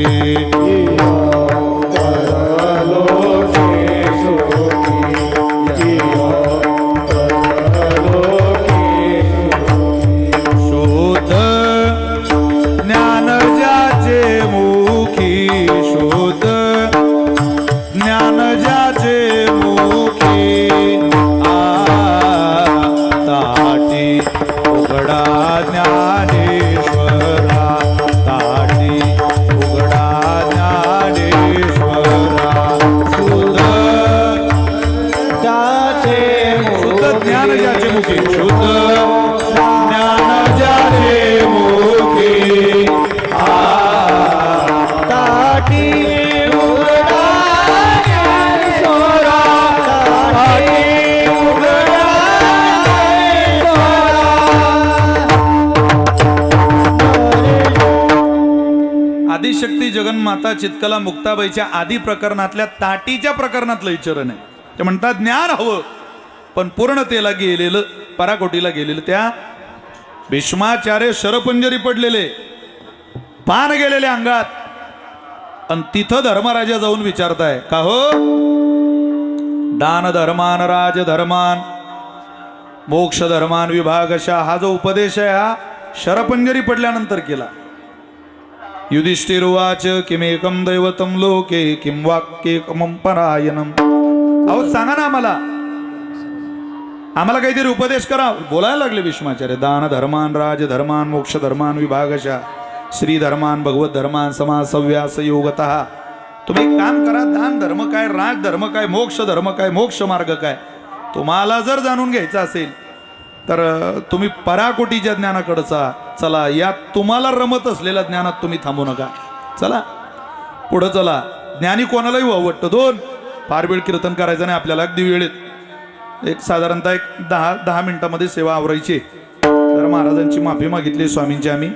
शुद्ध ज्ञान ज्याचे मुखी, शुद्ध ज्ञान ज्याचे मुखी, ताटी उघडा ज्ञानेश्वरा, ताटी उघडा ज्ञानेश्वरा, शुद्ध त्याचे शुद्ध ज्ञान ज्याचे मुखी, शुद्ध ज्ञान ज्याचे मुखी, ताटी उघडा ज्ञानेश्वरा, ताटी उघडा ज्ञानेश्वरा. आदिशक्ती जगन्माता चित्कला मुक्ताबाईच्या आदी प्रकरणातल्या ताटीच्या प्रकरणातलं विचारण आहे. ते म्हणतात ज्ञान हवं, पण पूर्णतेला गेलेलं, पराकोटीला गेलेलं. त्या भीष्माचार्य शरपंजरी पडलेले, पान गेलेले अंगात, आणि तिथं धर्मराजा जाऊन विचारताय का हो, दान धर्मान राज धर्मान मोक्ष धर्मान विभागशा, हा जो उपदेश आहे हा शरपंजरी पडल्यानंतर केला. युधिष्ठिरुवाच किमेकं दैवतं लोके किं वाक्येकमं परायणम्. अहो सांगा ना आम्हाला काहीतरी उपदेश करा. बोलायला लागले भीष्माचार्य. दान धर्मान राज धर्मान मोक्ष धर्मान विभागशा श्री धर्मान भगवत धर्मान समाज सव्यास योगतः. तुम्ही एक काम करा, दान धर्म काय, राज धर्म काय, मोक्ष धर्म काय, मोक्ष मार्ग काय, तुम्हाला जर जाणून घ्यायचं असेल तर तुम्ही पराकोटीच्या ज्ञानाकडे चला. या तुम्हाला रमत असलेल्या ज्ञानात तुम्ही थांबू नका. चला पुढं चला. ज्ञानी कोणालाही वावटतं. 2 फार वेळ कीर्तन करायचं नाही आपल्याला, अगदी वेळेत एक साधारणतः 10 मिनिटामध्ये सेवा आवरायची. तर महाराजांची माफी मागितली स्वामींची आम्ही,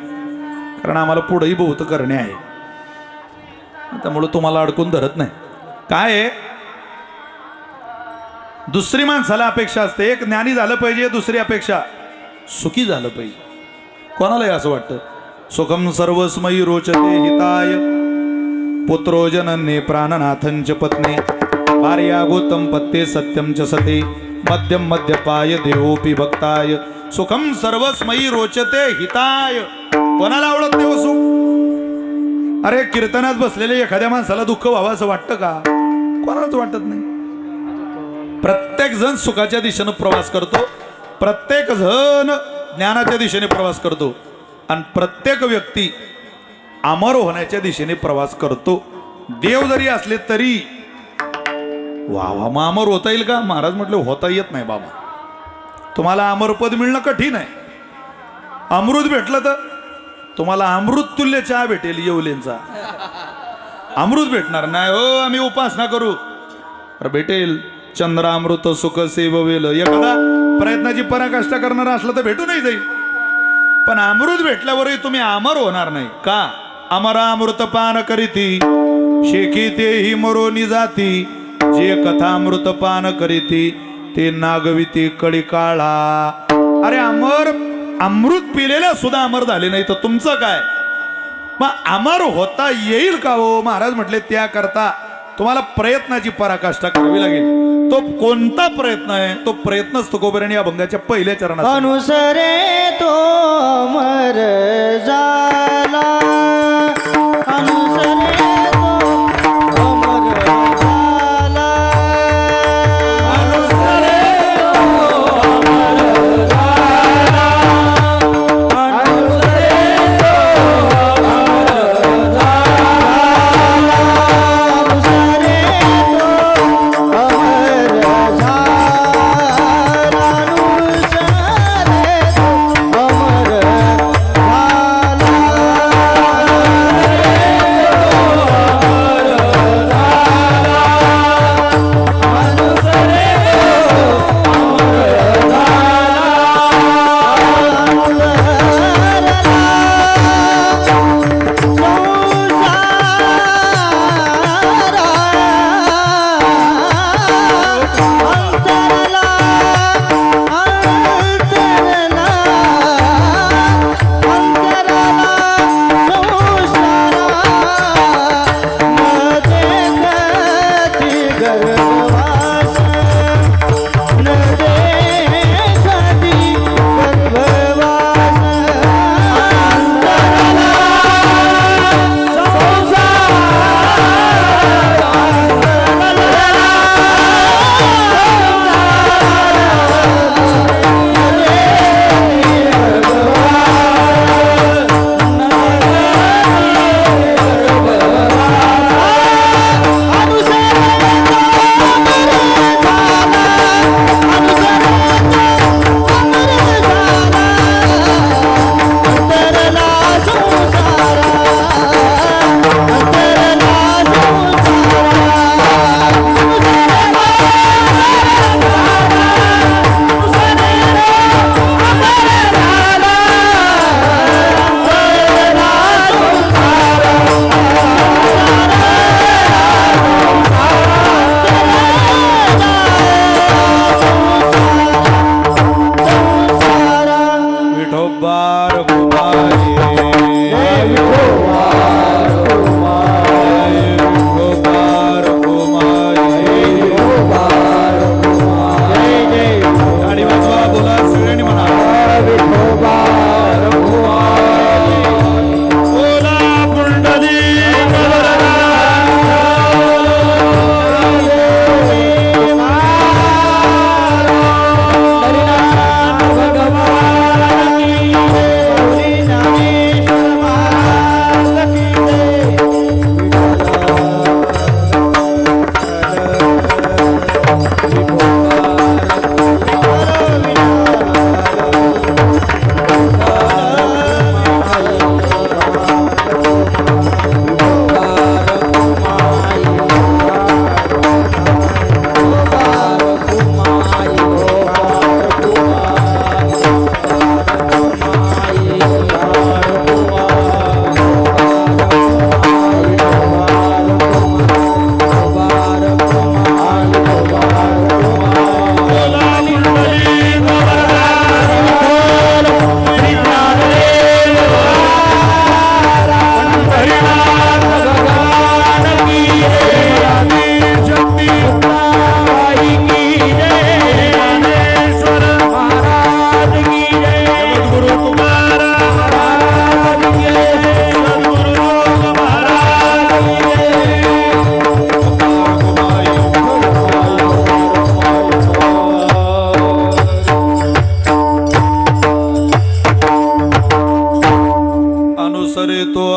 कारण आम्हाला पुढेही बहुत करणे आहे. त्यामुळे तुम्हाला अडकून धरत नाही. काय आहे, दुसरी माणसाला अपेक्षा असते. एक ज्ञानी झालं पाहिजे, दुसरी अपेक्षा सुखी झालं पाहिजे. कोणालाही असं वाटतं. सुखम सर्वस्मयी रोचते हिताय पुत्रो जनन्ये प्राणनाथंच पत्ने भार्या गोतम पत्ते सत्यम च सते मध्यम मध्यपाय देवोपी भक्ताय. सुखम सर्वस्मयी रोचते हिताय. कोणाला आवडत नाही हो सुख? अरे कीर्तनात बसलेले एखाद्या माणसाला दुःख व्हावं असं वाटतं का? कोणालाच वाटत नाही. प्रत्येक जण सुखाच्या दिशेनं प्रवास करतो, प्रत्येक जण ज्ञानाच्या दिशेने प्रवास करतो, आणि प्रत्येक व्यक्ती अमर होण्याच्या दिशेने प्रवास करतो. देव जरी असले तरी वा मग अमर होता येईल का? महाराज म्हटले होता येत नाही बाबा. तुम्हाला अमरपद मिळणं कठीण आहे. अमृत भेटलं तर तुम्हाला अमृत तुल्य चहा भेटेल येवलेंचा. अमृत भेटणार नाही हो, आम्ही उपासना करू. भेटेल चंद्रामृत सुख सेववेल. एखादा प्रयत्नाची पराकाष्ठा करणारा असला तर भेटू नाही जाईल, पण अमृत भेटल्यावरही तुम्ही अमर होणार नाही का? अमरा अमृत पान करीती शेकी तेही मरोनी जाती जे कथामृतपान करीती ते नागविती कळी काळा. अरे अमृत पिलेल्या सुद्धा अमर झाले नाही तर तुमचं काय. मग अमर होता येईल का हो. महाराज म्हटले त्याकरता तुम्हाला प्रयत्नाची पराकाष्ठा करावी लागेल. तो कोणता प्रयत्न आहे. तो प्रयत्नच तुकोबराने या अभंगाच्या पहिल्या चरणात अनुसरे तो अमर झाला. अनुसरे तो अमर झाला. अनुसरे तो अमर झाला. अनुसरे तो अमर झाला. अनुसरे तो अमर झाला.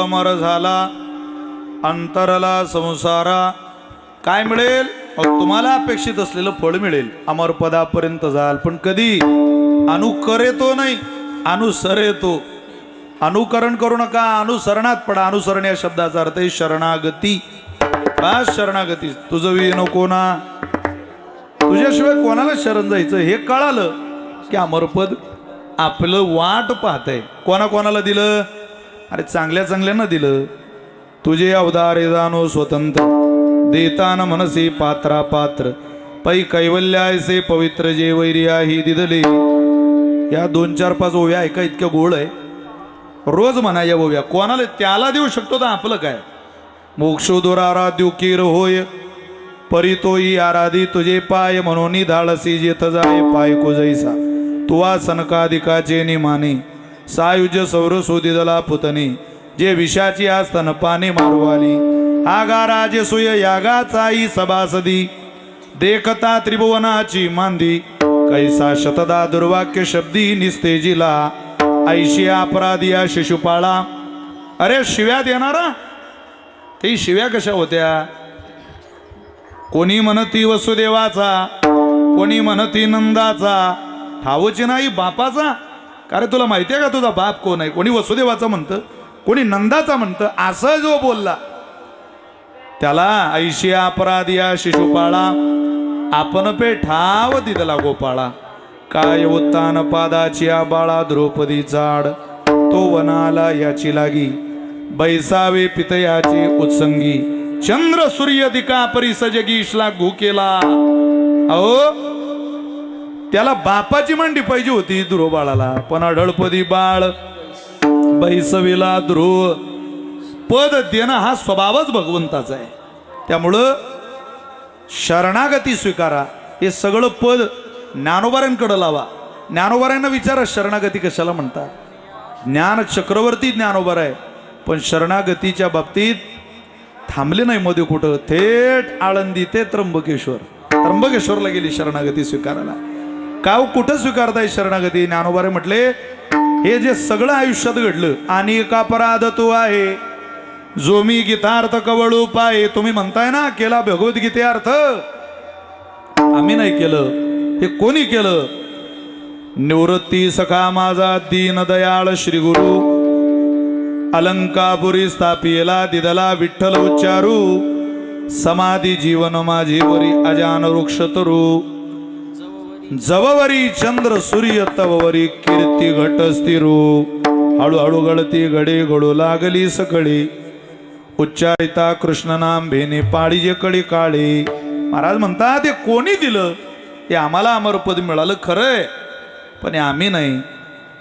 अमर झाला अंतरला संसारा. काय मिळेल? तुम्हाला अपेक्षित असलेलं फळ मिळेल, अमर पदापर्यंत जाल. पण कधी? अनुकरेतो नाही, अनुसरेतो. अनुकरण करू नका, अनुसरणात पडा. अनुसरण या शब्दाचा अर्थ आहे शरणागती. का शरणागती? तुझं वी नको ना, तुझ्याशिवाय कोणाला शरण जायचं हे कळालं की अमरपद आपलं वाट पाहतंय. कोणाकोणाला दिलं? अरे चांगल्या चांगल्यांना दिलं. तुझे अवतारे जाणो स्वतंत्र, देतान मनसी पात्रा पात्र पै कैवल्यायसे पवित्र जे वैर्याही दिदले. या 2-4-5 ओव्या ऐका इतक्या गोळ आहे, रोज म्हणा या ओव्या. कोणाला त्याला देऊ शकतो तर आपलं काय. मोक्षोदोर आराध्यो कीर होय परितोई आराधी तुझे पाय म्हणून धाडसी जेथ जाय पाय कुजैसा. तुवा सनकाधिकाचे निमाने सायुज सौर सोदिदला पुतनी जे विषाची आस्तन पाने मारवाली. आगा राजसूय यागाचाई सभासदी देखता त्रिभुवनाची मांदी कैसा शतदा दुर्वाक्य शब्दी निस्तेजिला ऐशी अपराधिया शिशुपाळा. अरे शिव्या देणारा ते शिव्या कशा होत्या. कोणी म्हणती वसुदेवाचा, कोणी म्हणती नंदाचा, ठावची नाही बापाचा. कारण तुला माहिती आहे का तुझा बाप कोण आहे. कोणी वसुदेवाचा म्हणतं, कोणी नंदाचा म्हणतं. असं जो बोलला त्याला ऐशी अपराधिया शिशुपाळा आपण पे ठाव दिदला गोपाळा. काय उत्तान पादाची आबाळा द्रौपदी चाड तो वनाला याची लागी बैसावे पितयाची उत्संगी चंद्र सूर्य दिका परिसजगी श्लाघू केला. अहो त्याला बापाची मांडी पाहिजे होती ध्रुव बाळाला, पण अढळपदी बाळ बैसविला ध्रुव. पद देणं हा स्वभावच भगवंताचा आहे. त्यामुळं शरणागती स्वीकारा. हे सगळं पद ज्ञानोबाऱ्यांकडे लावा. ज्ञानोबाऱ्यांना विचारा शरणागती कशाला म्हणतात. ज्ञान चक्रवर्ती ज्ञानोबार आहे, पण शरणागतीच्या बाबतीत थांबले नाही मध्ये कुठं. थेट आळंदी ते त्र्यंबकेश्वरला गेली शरणागती स्वीकारायला. काव कुठं स्वीकारताय शरणागती. ज्ञानोबारे म्हटले हे जे सगळं आयुष्यात घडलं आणि एक अपराध तो आहे जो मी गीतार्थ कवळू पाय. तुम्ही म्हणताय ना केला भगवद्गीते अर्थ, आम्ही नाही केलं. हे कोणी केलं. निवृत्ती सखा माझा दीन दयाळ श्री गुरु अलंकापुरी स्थापिला दिदला विठ्ठल उच्चारू. समाधी जीवन माझी वरी अजान वृक्ष तरू जववरी चंद्र सूर्य तववरी कीर्ती घट स्थिरू. हळूहळू गळती घडे घडू लागली सकळी उच्चारिता कृष्ण नाम भेने पाळी जे कळी काळी. महाराज म्हणतात हे कोणी दिलं. हे आम्हाला अमरपद मिळालं खरंय, पण हे आम्ही नाही,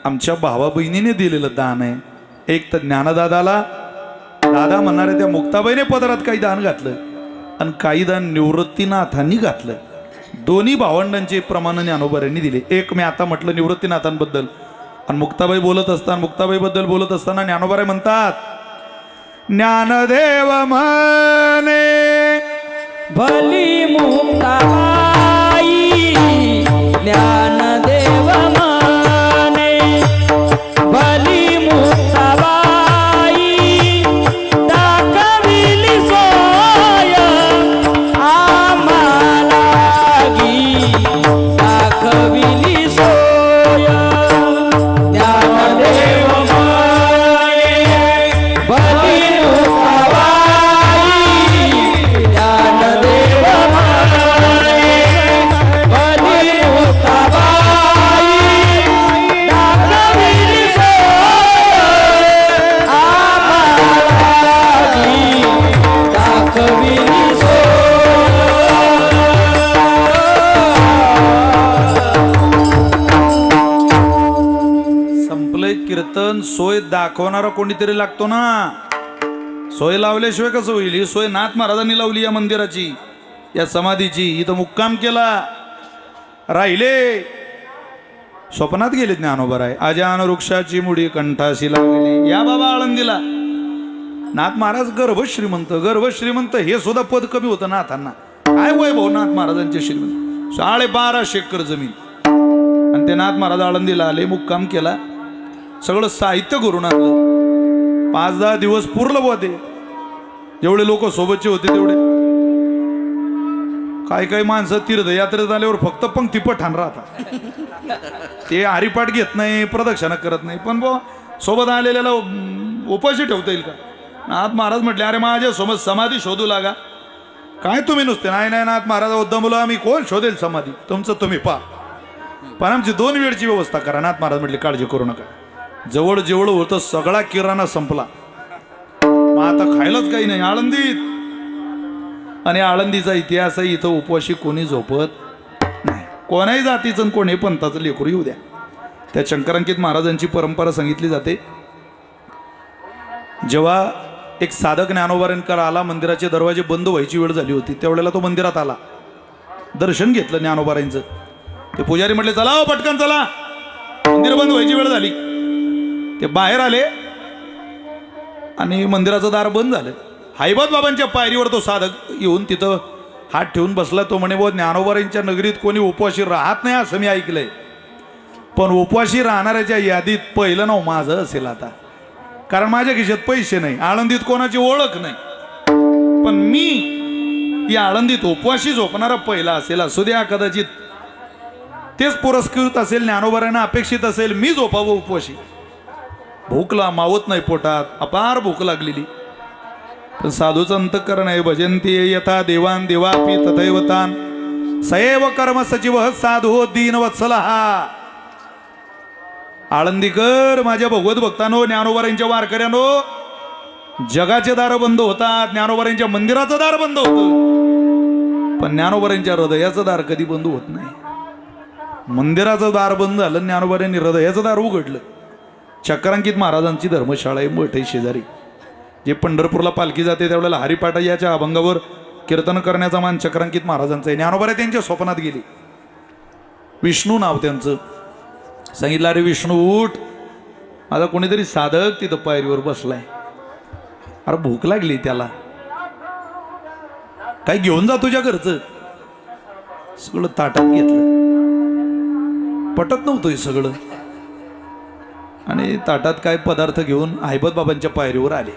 आमच्या भावा बहिणीने दिलेलं दान आहे. एक तर ज्ञानदादाला दादा म्हणणारे त्या मुक्ताबाईने पदरात काही दान घातलं आणि काही दान निवृत्तीनाथांनी घातलं. दोन्ही भावंडांचे प्रमाण ज्ञानोबाऱ्यांनी दिले. एक मी आता म्हटलं निवृत्तीनाथांबद्दल, आणि मुक्ताबाई मुक्ताबाईबद्दल बोलत असताना ज्ञानोबाराय म्हणतात ज्ञानदेव म्हणे भली मुक्ताबाई ज्ञानदेव माने. भली मुक्ताबाई दाखविली सोय आम्हालागी दाखविली सोय. ज्ञानदेव माने भली मुक्ताबाई ज्ञानदेव माने. भली मुक्ताबाई दाखविली सोय आम्हालागी दाखविली संपलंय कीर्तन. सोय दाखवणारा कोणीतरी लागतो ना. सोय लावल्याशिवाय कसं होईल. ही सोय नाथ महाराजांनी लावली या मंदिराची, या समाधीची. इथं मुक्काम केला, राहिले स्वप्नात गेले ज्ञानोबाराय. अजान वृक्षाची मुडी कंठाशी लागली. या बाबा आळंदीला. नाथ महाराज गर्भ श्रीमंत हे सुद्धा पद कमी होतं नाथांना. काय वैभव नाथ महाराजांचे श्रीमंत. 12.5 एकर जमीन. आणि ते नाथ महाराज आळंदीला आले, मुक्काम केला, सगळं साहित्य करून आणलं. 5-10 दिवस पुरलं बुवा ते. जेवढे लोक सोबतचे होते तेवढे. काही माणसं तीर्थयात्रेत आल्यावर फक्त पंक्तीपट ठाण राहतात. ते हरिपाठ घेत नाही, प्रदक्षिणा करत नाही. पण बुवा सोबत आलेल्याला उपाशी ठेवता येईल का. नाथ महाराज म्हटले अरे माझ्या सोबत समाधी शोधू लागा. काय तुम्ही नुसते. नाही नाथ महाराज उद्दमलो आम्ही, कोण शोधेल समाधी, तुमचं तुम्ही पा, पण आमची 2 वेळची व्यवस्था करा. नाथ महाराज म्हटले काळजी करू नका. जवळ जेवढं होतं सगळा किराणा संपला. मग आता खायलाच काही नाही आळंदीत. आणि आळंदीचा इतिहास आहे, इथं उपवाशी कोणी झोपत नाही. कोणाही जातीचं आणि कोणी पंथाचं लेकरू येऊ द्या. त्या शंकरांकित महाराजांची परंपरा सांगितली जाते. जेव्हा एक साधक ज्ञानोबारेंकर आला, मंदिराचे दरवाजे बंद व्हायची वेळ झाली होती, त्यावेळेला तो मंदिरात आला, दर्शन घेतलं ज्ञानोबारांचं. ते पुजारी म्हटले चला हो पटकन चला, मंदिर बंद व्हायची वेळ झाली. ते बाहेर आले आणि मंदिराचं दार बंद झालं. हैबत बाबांच्या पायरीवर तो साधक येऊन तिथं हात ठेवून बसला. तो म्हणे बुवा ज्ञानोबारांच्या नगरीत कोणी उपवाशी राहत नाही असं मी ऐकलंय, पण उपवाशी राहणाऱ्याच्या यादीत पहिलं नाव माझं असेल आता, कारण माझ्या खिशात पैसे नाही, आळंदीत कोणाची ओळख नाही, पण मी या आळंदीत उपवाशी झोपणारा पहिला असेल. असू द्या, कदाचित तेच पुरस्कृत असेल, ज्ञानोबारांना अपेक्षित असेल मी झोपावं उपवाशी. भूकला मावत नाही पोटात, अपार भूक लागलेली. पण साधूचं अंतःकरण आहे, भजंती यथा देवान देवापी तथैवतान सैव कर्म सचिव साधू दीन वत्सला. आळंदीकर माझ्या भगवत भक्तांनो, ज्ञानोबारांच्या वारकऱ्यानो, जगाचे दार बंद होतात, ज्ञानोबारांच्या मंदिराचं दार बंद होतं, पण ज्ञानोबारांच्या हृदयाचं दार कधी बंद होत नाही. मंदिराचं दार बंद झालं, ज्ञानोबारांनी हृदयाचं दार उघडलं. चक्रांकित महाराजांची धर्मशाळा आहे मोठे शेजारी. जे पंढरपूरला पालखी जाते त्यावेळेला हरिपाठ याच्या अभंगावर कीर्तन करण्याचा मान चक्रांकित महाराजांचा आहे. ज्ञानोबाराय त्यांच्या स्वप्नात गेली. विष्णू नाव त्यांचं. सांगितलं अरे विष्णू उठ, माझा कोणीतरी साधक तिथं पायरीवर बसलाय, अरे भूक लागली त्याला, काय घेऊन जा तुझ्या घरचं. सगळं ताटात घेतलं, पटत नव्हतं हे सगळं, आणि ताटात काय पदार्थ घेऊन हैबत बाबांच्या पायरीवर आले.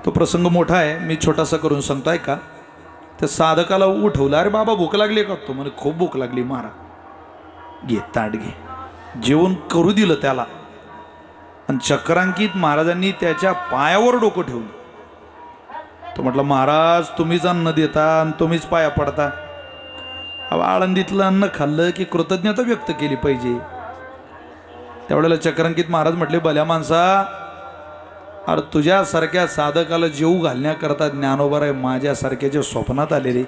तो प्रसंग मोठा आहे, मी छोटासा करून सांगताय का. त्या साधकाला उठवलं, अरे बाबा भूक लागली का. तो म्हणे खूप भूक लागली महाराज. घे ताट घे. जेवण करू दिलं त्याला, आणि चक्रांकित महाराजांनी त्याच्या पायावर डोकं ठेवलं. तो म्हटलं महाराज तुम्हीच अन्न देता आणि तुम्हीच पाया पडता. अहो आळंदीतलं अन्न खाल्लं की कृतज्ञता व्यक्त केली पाहिजे. त्यावेळेला चक्रांकित महाराज म्हटले भल्या माणसा, अरे तुझ्यासारख्या साधकाला जेव घालण्याकरता ज्ञानोबाराय माझ्यासारख्याच्या स्वप्नात आले रे.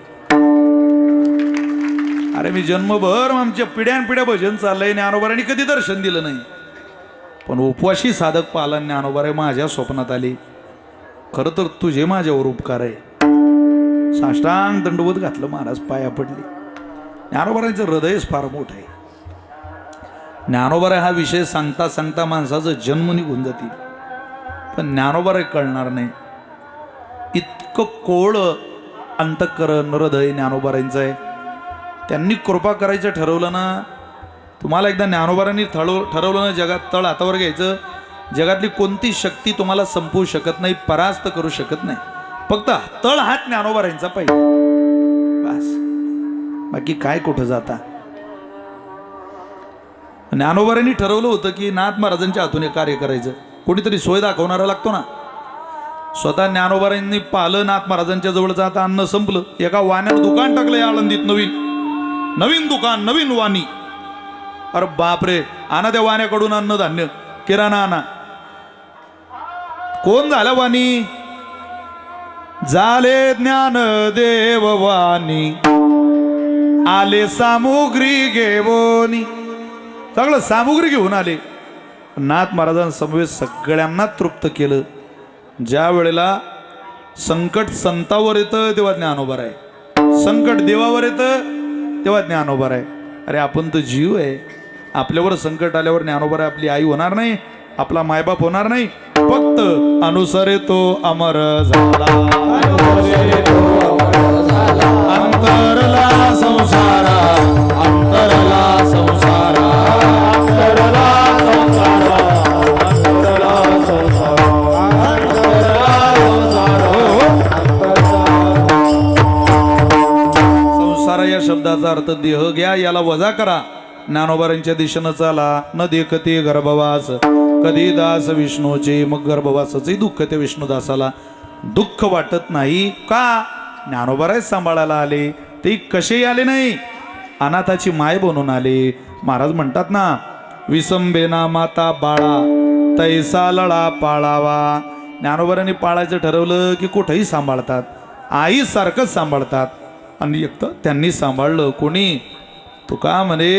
अरे मी जन्मभर आमच्या पिढ्यानपिढ्या भजन चाललंय, ज्ञानोबारांनी कधी दर्शन दिलं नाही, पण उपवाशी साधक पाला ज्ञानोबाराय माझ्या स्वप्नात आले. खरं तर तुझे माझ्यावर उपकार आहे. साष्टांग दंडवत घातलं महाराज, पाया पडले. ज्ञानोबारांचं हृदयच फार मोठं आहे. ज्ञानोबाराय हा विषय सांगता सांगता माणसाचं जन्म निघून जातील, पण ज्ञानोबाराय कळणार नाही. इतकं कोळ अंतःकरण हृदय ज्ञानोबारांचं आहे. त्यांनी कृपा करायचं ठरवलं ना, तुम्हाला एकदा ज्ञानोबारांनी ठरवलं ना, जगात तळ हातावर घ्यायचं. जगातली कोणती शक्ती तुम्हाला संपवू शकत नाही, परास्त करू शकत नाही. फक्त तळ हात ज्ञानोबारांचा पाहिजे, बस. बाकी काय कुठं जाता. ज्ञानोबारांनी ठरवलं होतं की नाथ महाराजांच्या हातून कार्य करायचं. कोणीतरी सोय दाखवणारा लागतो ना. स्वतः ज्ञानोबारांनी पाहिलं नाथ महाराजांच्या जवळचं आता अन्न संपलं. एका वाण्यानं दुकान टाकलंय आळंदीत, नवीन दुकान, नवीन वाणी. अरे बापरे, आणा त्या वाण्याकडून अन्नधान्य, किराणा आणा. कोण झालं वाणी? झाले ज्ञान देव वाणी, आले सामुग्री घेऊन. सगळं सामुग्री घेऊन आले. नाथ महाराजांसमवेत सगळ्यांना तृप्त केलं. ज्या वेळेला संकट संतावर येतं तेव्हा ज्ञानोबाराय, संकट देवावर येतं तेव्हा ज्ञानोबाराय. अरे आपण तर जीव आहे, आपल्यावर संकट आल्यावर ज्ञानोबाराय आपली आई होणार नाही, आपला मायबाप होणार नाही. फक्त अनुसरे तो अमर झाला, अंतरला संसारा, अंतरला संसारा, अंतरला संसारा, अंतरला संसारा, संसार या शब्दाचा अर्थ देह घ्या, याला वजा करा. ज्ञानोबारांच्या दिशेनं चाला. न देखते गर्भवास कधी दास विष्णूचे. मग गर्भवासाचे दुःख ते विष्णुदासाला दुःख वाटत नाही का? ज्ञानोबाराय सांभाळायला आले. ते कसे आले नाही, अनाथाची माय बनून आले. महाराज म्हणतात ना, विसंबेना माता बाळा तैसा लळा पाळावा. ज्ञानोबारांनी पाळायचं ठरवलं की कुठेही सांभाळतात. आईसारखंच सांभाळतात. आणि एक तर त्यांनी सांभाळलं. कोणी तुका म्हणे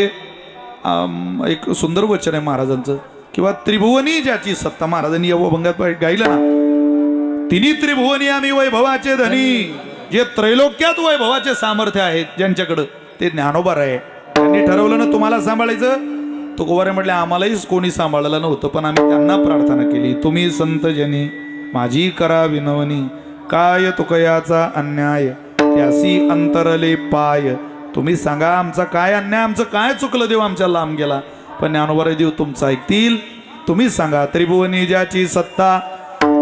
एक सुंदर वचन आहे महाराजांचं, किंवा त्रिभुवनी ज्याची सत्ता, महाराजांनी अभंगात गायलं ना, तिन्ही त्रिभुवनी आम्ही वैभवाचे धनी. जे त्रैलोक्यात वैभवाचे सामर्थ्य आहेत ज्यांच्याकडं, ते ज्ञानोबा आहे. त्यांनी ठरवलं ना तुम्हाला सांभाळायचं. तुकोबारे म्हटले आम्हालाही कोणी सांभाळलं नव्हतं, पण आम्ही त्यांना प्रार्थना केली, तुम्ही संत जनी माझी करा विनवणी. काय तुकयाचा अन्याय त्यासी अंतरले पाय. तुम्ही सांगा आमचा काय अन्याय, आमचं काय चुकलं, देव आमच्या लांब गेला. पण ज्ञानोबा देव तुमचं ऐकतील. तुम्ही सांगा. त्रिभुवनी ज्याची सत्ता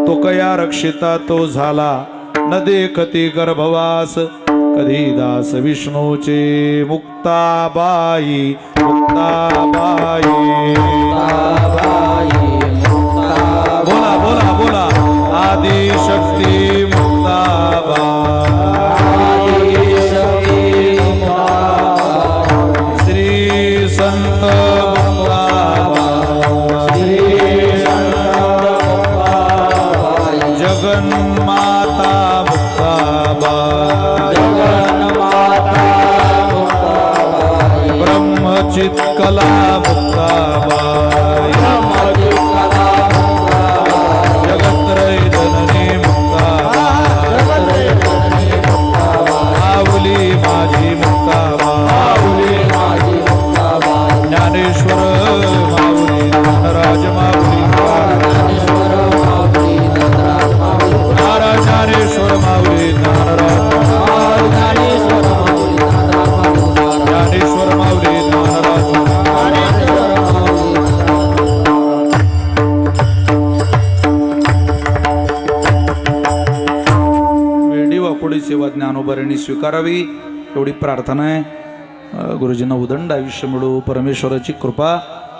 तुकया रक्षिता तो झाला. न देखती गर्भवास कधी दास विष्णूचे. मुक्ताबाई मुक्ताबाई. बोला बोला बोला. आदिशक्ती मुक्ताबाई. श्री संत जगन्माता मुक्ताबाई. ब्रह्मचित्कला मुक्ताबाई. जगत्रय जननी मुक्ताबाई. माऊली माझी मुक्ताबाई. ज्ञानेश्वर माऊली धनराज माऊली. ज्ञानेश्वर माऊली ज्ञानराज. ज्ञानेश्वर माऊली ज्ञानराज. वेडी वाकोडी सेवा ज्ञानोबारांनी स्वीकारावी एवढी प्रार्थना आहे. गुरुजींना उदंड आयुष्य मिळो. परमेश्वराची कृपा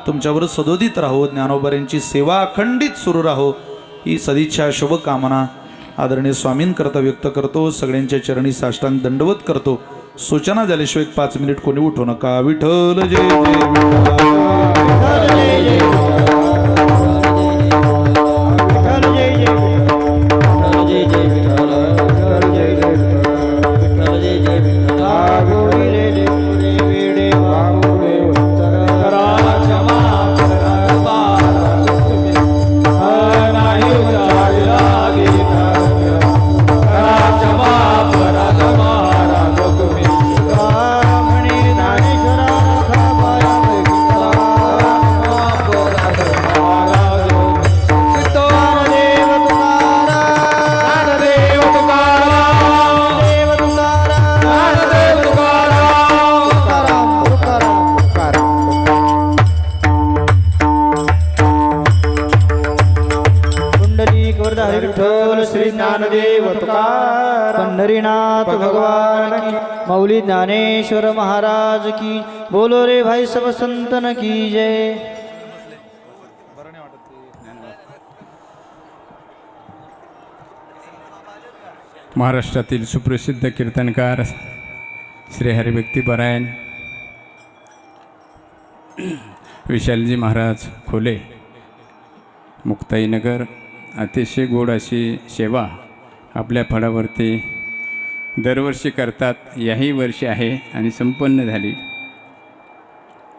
तुमच्यावर सदोदित राहो. ज्ञानोबारांची सेवा अखंडित सुरू राहो ही सदिच्छा शुभकामना आदरणीय स्वामींकरता व्यक्त करतो. सगळ्यांच्या चरणी साष्टांग दंडवत करतो. सूचना झाल्याशिवाय 5 मिनिट कोणी उठू नका. विठ्ठल जय जय श्री ज्ञानदेव तुकार. पंढरीनाथ भगवान की. मौली ज्ञानेश्वर महाराज की. बोलो रे भाई सब संतन की जय. महाराष्ट्रातील सुप्रसिद्ध कीर्तनकार श्री हरिभक्तीपरायण विशालजी महाराज खोले मुक्ताईनगर. अतिशय गोड अशी सेवा आपल्या फळावरती दरवर्षी करतात. याही वर्षी आहे आणि संपन्न झाली.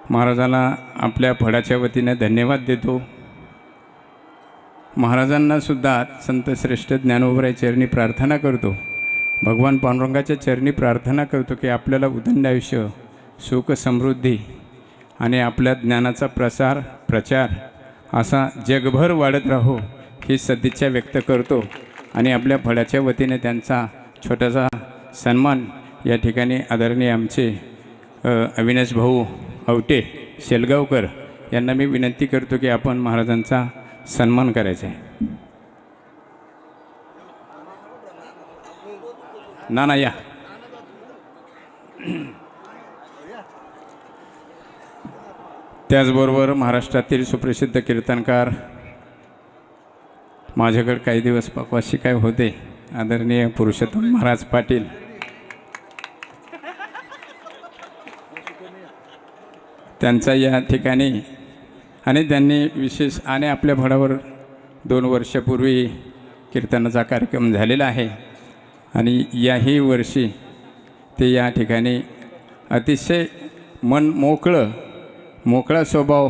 महाराजाला आपल्या फळाच्या वतीने धन्यवाद देतो. महाराजांनासुद्धा संत श्रेष्ठ ज्ञानोबराय चरणी प्रार्थना करतो. भगवान पांडुरंगाच्या चरणी प्रार्थना करतो की आपल्याला उदंड आयुष्य, सुख, समृद्धी आणि आपल्या ज्ञानाचा प्रचार असा जगभर वाढत राहो ही सदिच्छा व्यक्त करतो. आणि आपल्या फळाच्या वतीने त्यांचा छोटासा सन्मान या ठिकाणी आदरणीय आमचे अविनाश भाऊ आवटे शेलगावकर यांना मी विनंती करतो की आपण महाराजांचा सन्मान करायचा आहे. ना या. त्याचबरोबर महाराष्ट्रातील सुप्रसिद्ध कीर्तनकार, माझ्याकडे काही दिवस पक्वाशी काय होते, आदरणीय पुरुषोत्तम महाराज पाटील त्यांचा या ठिकाणी आणि त्यांनी विशेष आणि आपल्या फळावर 2 वर्षापूर्वी कीर्तनाचा कार्यक्रम झालेला आहे. आणि याही वर्षी ते या ठिकाणी अतिशय मन मोकळा स्वभाव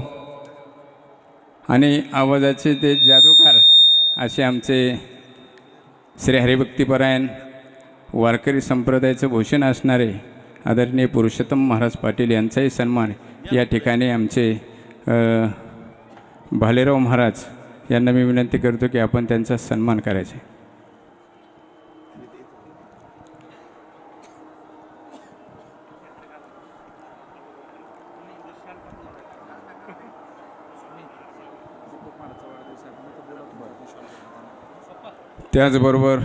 आणि आवाजाचे ते जादूगार असे आमचे श्री हरिभक्तीपरायण वारकरी संप्रदायाचं भूषण असणारे आदरणीय पुरुषोत्तम महाराज पाटील यांचाही सन्मान या ठिकाणी आमचे भालेराव महाराज यांना मी विनंती करतो की आपण त्यांचा सन्मान करायचा. त्याचबरोबर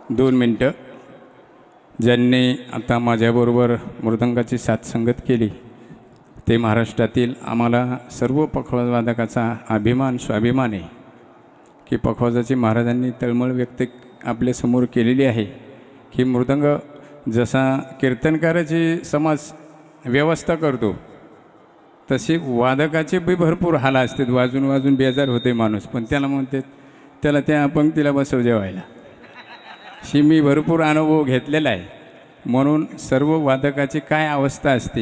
दोन मिनटं ज्यांनी आता माझ्याबरोबर मृदंगाची साथसंगत केली ते महाराष्ट्रातील आम्हाला सर्व पखवाजवादकाचा स्वाभिमान आहे की पखवाजाची महाराजांनी तळमळ व्यक्त आपल्यासमोर केलेली आहे की मृदंग जसा कीर्तनकाराची समाज व्यवस्था करतो तशी वादकाचे बी भरपूर हाल असतात. वाजून बेजार होते माणूस, पण त्याला म्हणते त्याला त्या पंक्तीला बसव जेवायला. ही मी भरपूर अनुभव घेतलेला आहे. म्हणून सर्व वादकाची काय अवस्था असते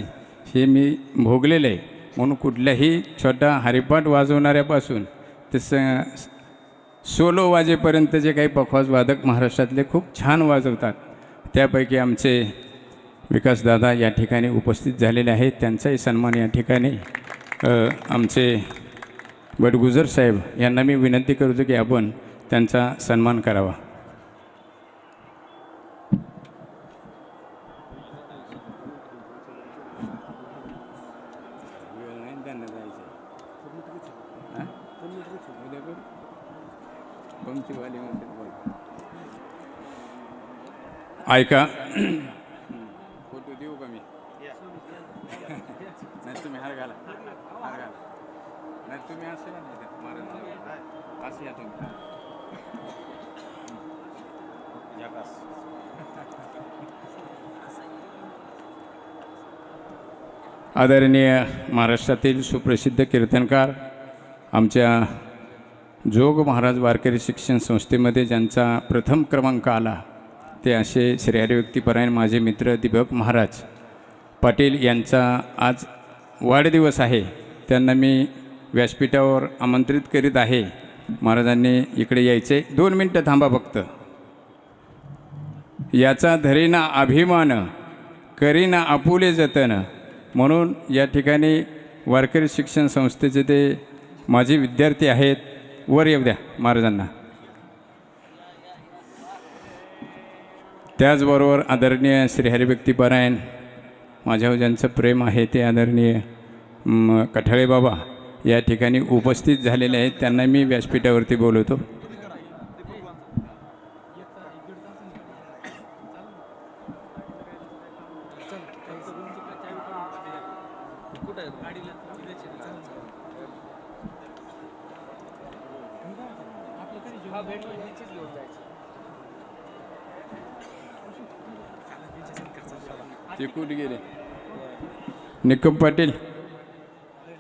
हे मी भोगलेलं आहे. म्हणून कुठल्याही छोटा हरिपाठ वाजवणाऱ्यापासून ते सोलो वाजेपर्यंत जे काही पखवाज वादक महाराष्ट्रातले खूप छान वाजवतात त्यापैकी आमचे विकासदादा या ठिकाणी उपस्थित झालेले आहेत. त्यांचाही सन्मान या ठिकाणी आमचे बडगुजर साहेब यांना मी विनंती करतो की आपण त्यांचा सन्मान करावा. ऐका, फोटो देऊ का मी? नाही तुम्ही हार घाला नाही तुम्ही असे असं या तुम्ही. आदरणीय महाराष्ट्रातील सुप्रसिद्ध कीर्तनकार आमच्या जोग महाराज वारकरी शिक्षण संस्थेमध्ये ज्यांचा प्रथम क्रमांक आला ते असे श्री हरिभक्तीपरायण माझे मित्र दीपक महाराज पाटील यांचा आज वाढदिवस आहे. त्यांना मी व्यासपीठावर आमंत्रित करीत आहे. महाराजांनी इकडे यायचे. 2 मिनटं थांबा फक्त. याचा धरीना अभिमान करीना आपुले जतन म्हणून या ठिकाणी वारकरी शिक्षण संस्थेचे ते माझे विद्यार्थी आहेत. वर येऊ द्या महाराजांना. त्याचबरोबर आदरणीय श्री हरिभक्तीपरायण माझ्यावर ज्यांचं प्रेम आहे ते आदरणीय कठाळे बाबा या ठिकाणी उपस्थित झालेले आहेत. त्यांना मी व्यासपीठावरती बोलवतो. ते कुठे गेले? निकम पाटील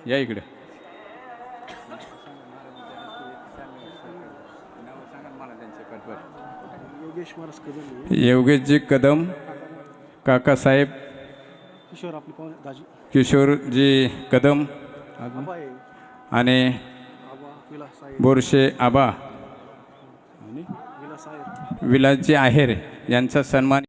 या इकडे. योगेशजी कदम, काकासाहेब किशोरजी कदम आणि बोरशे आबा विलासजी आहेर यांचा सन्मान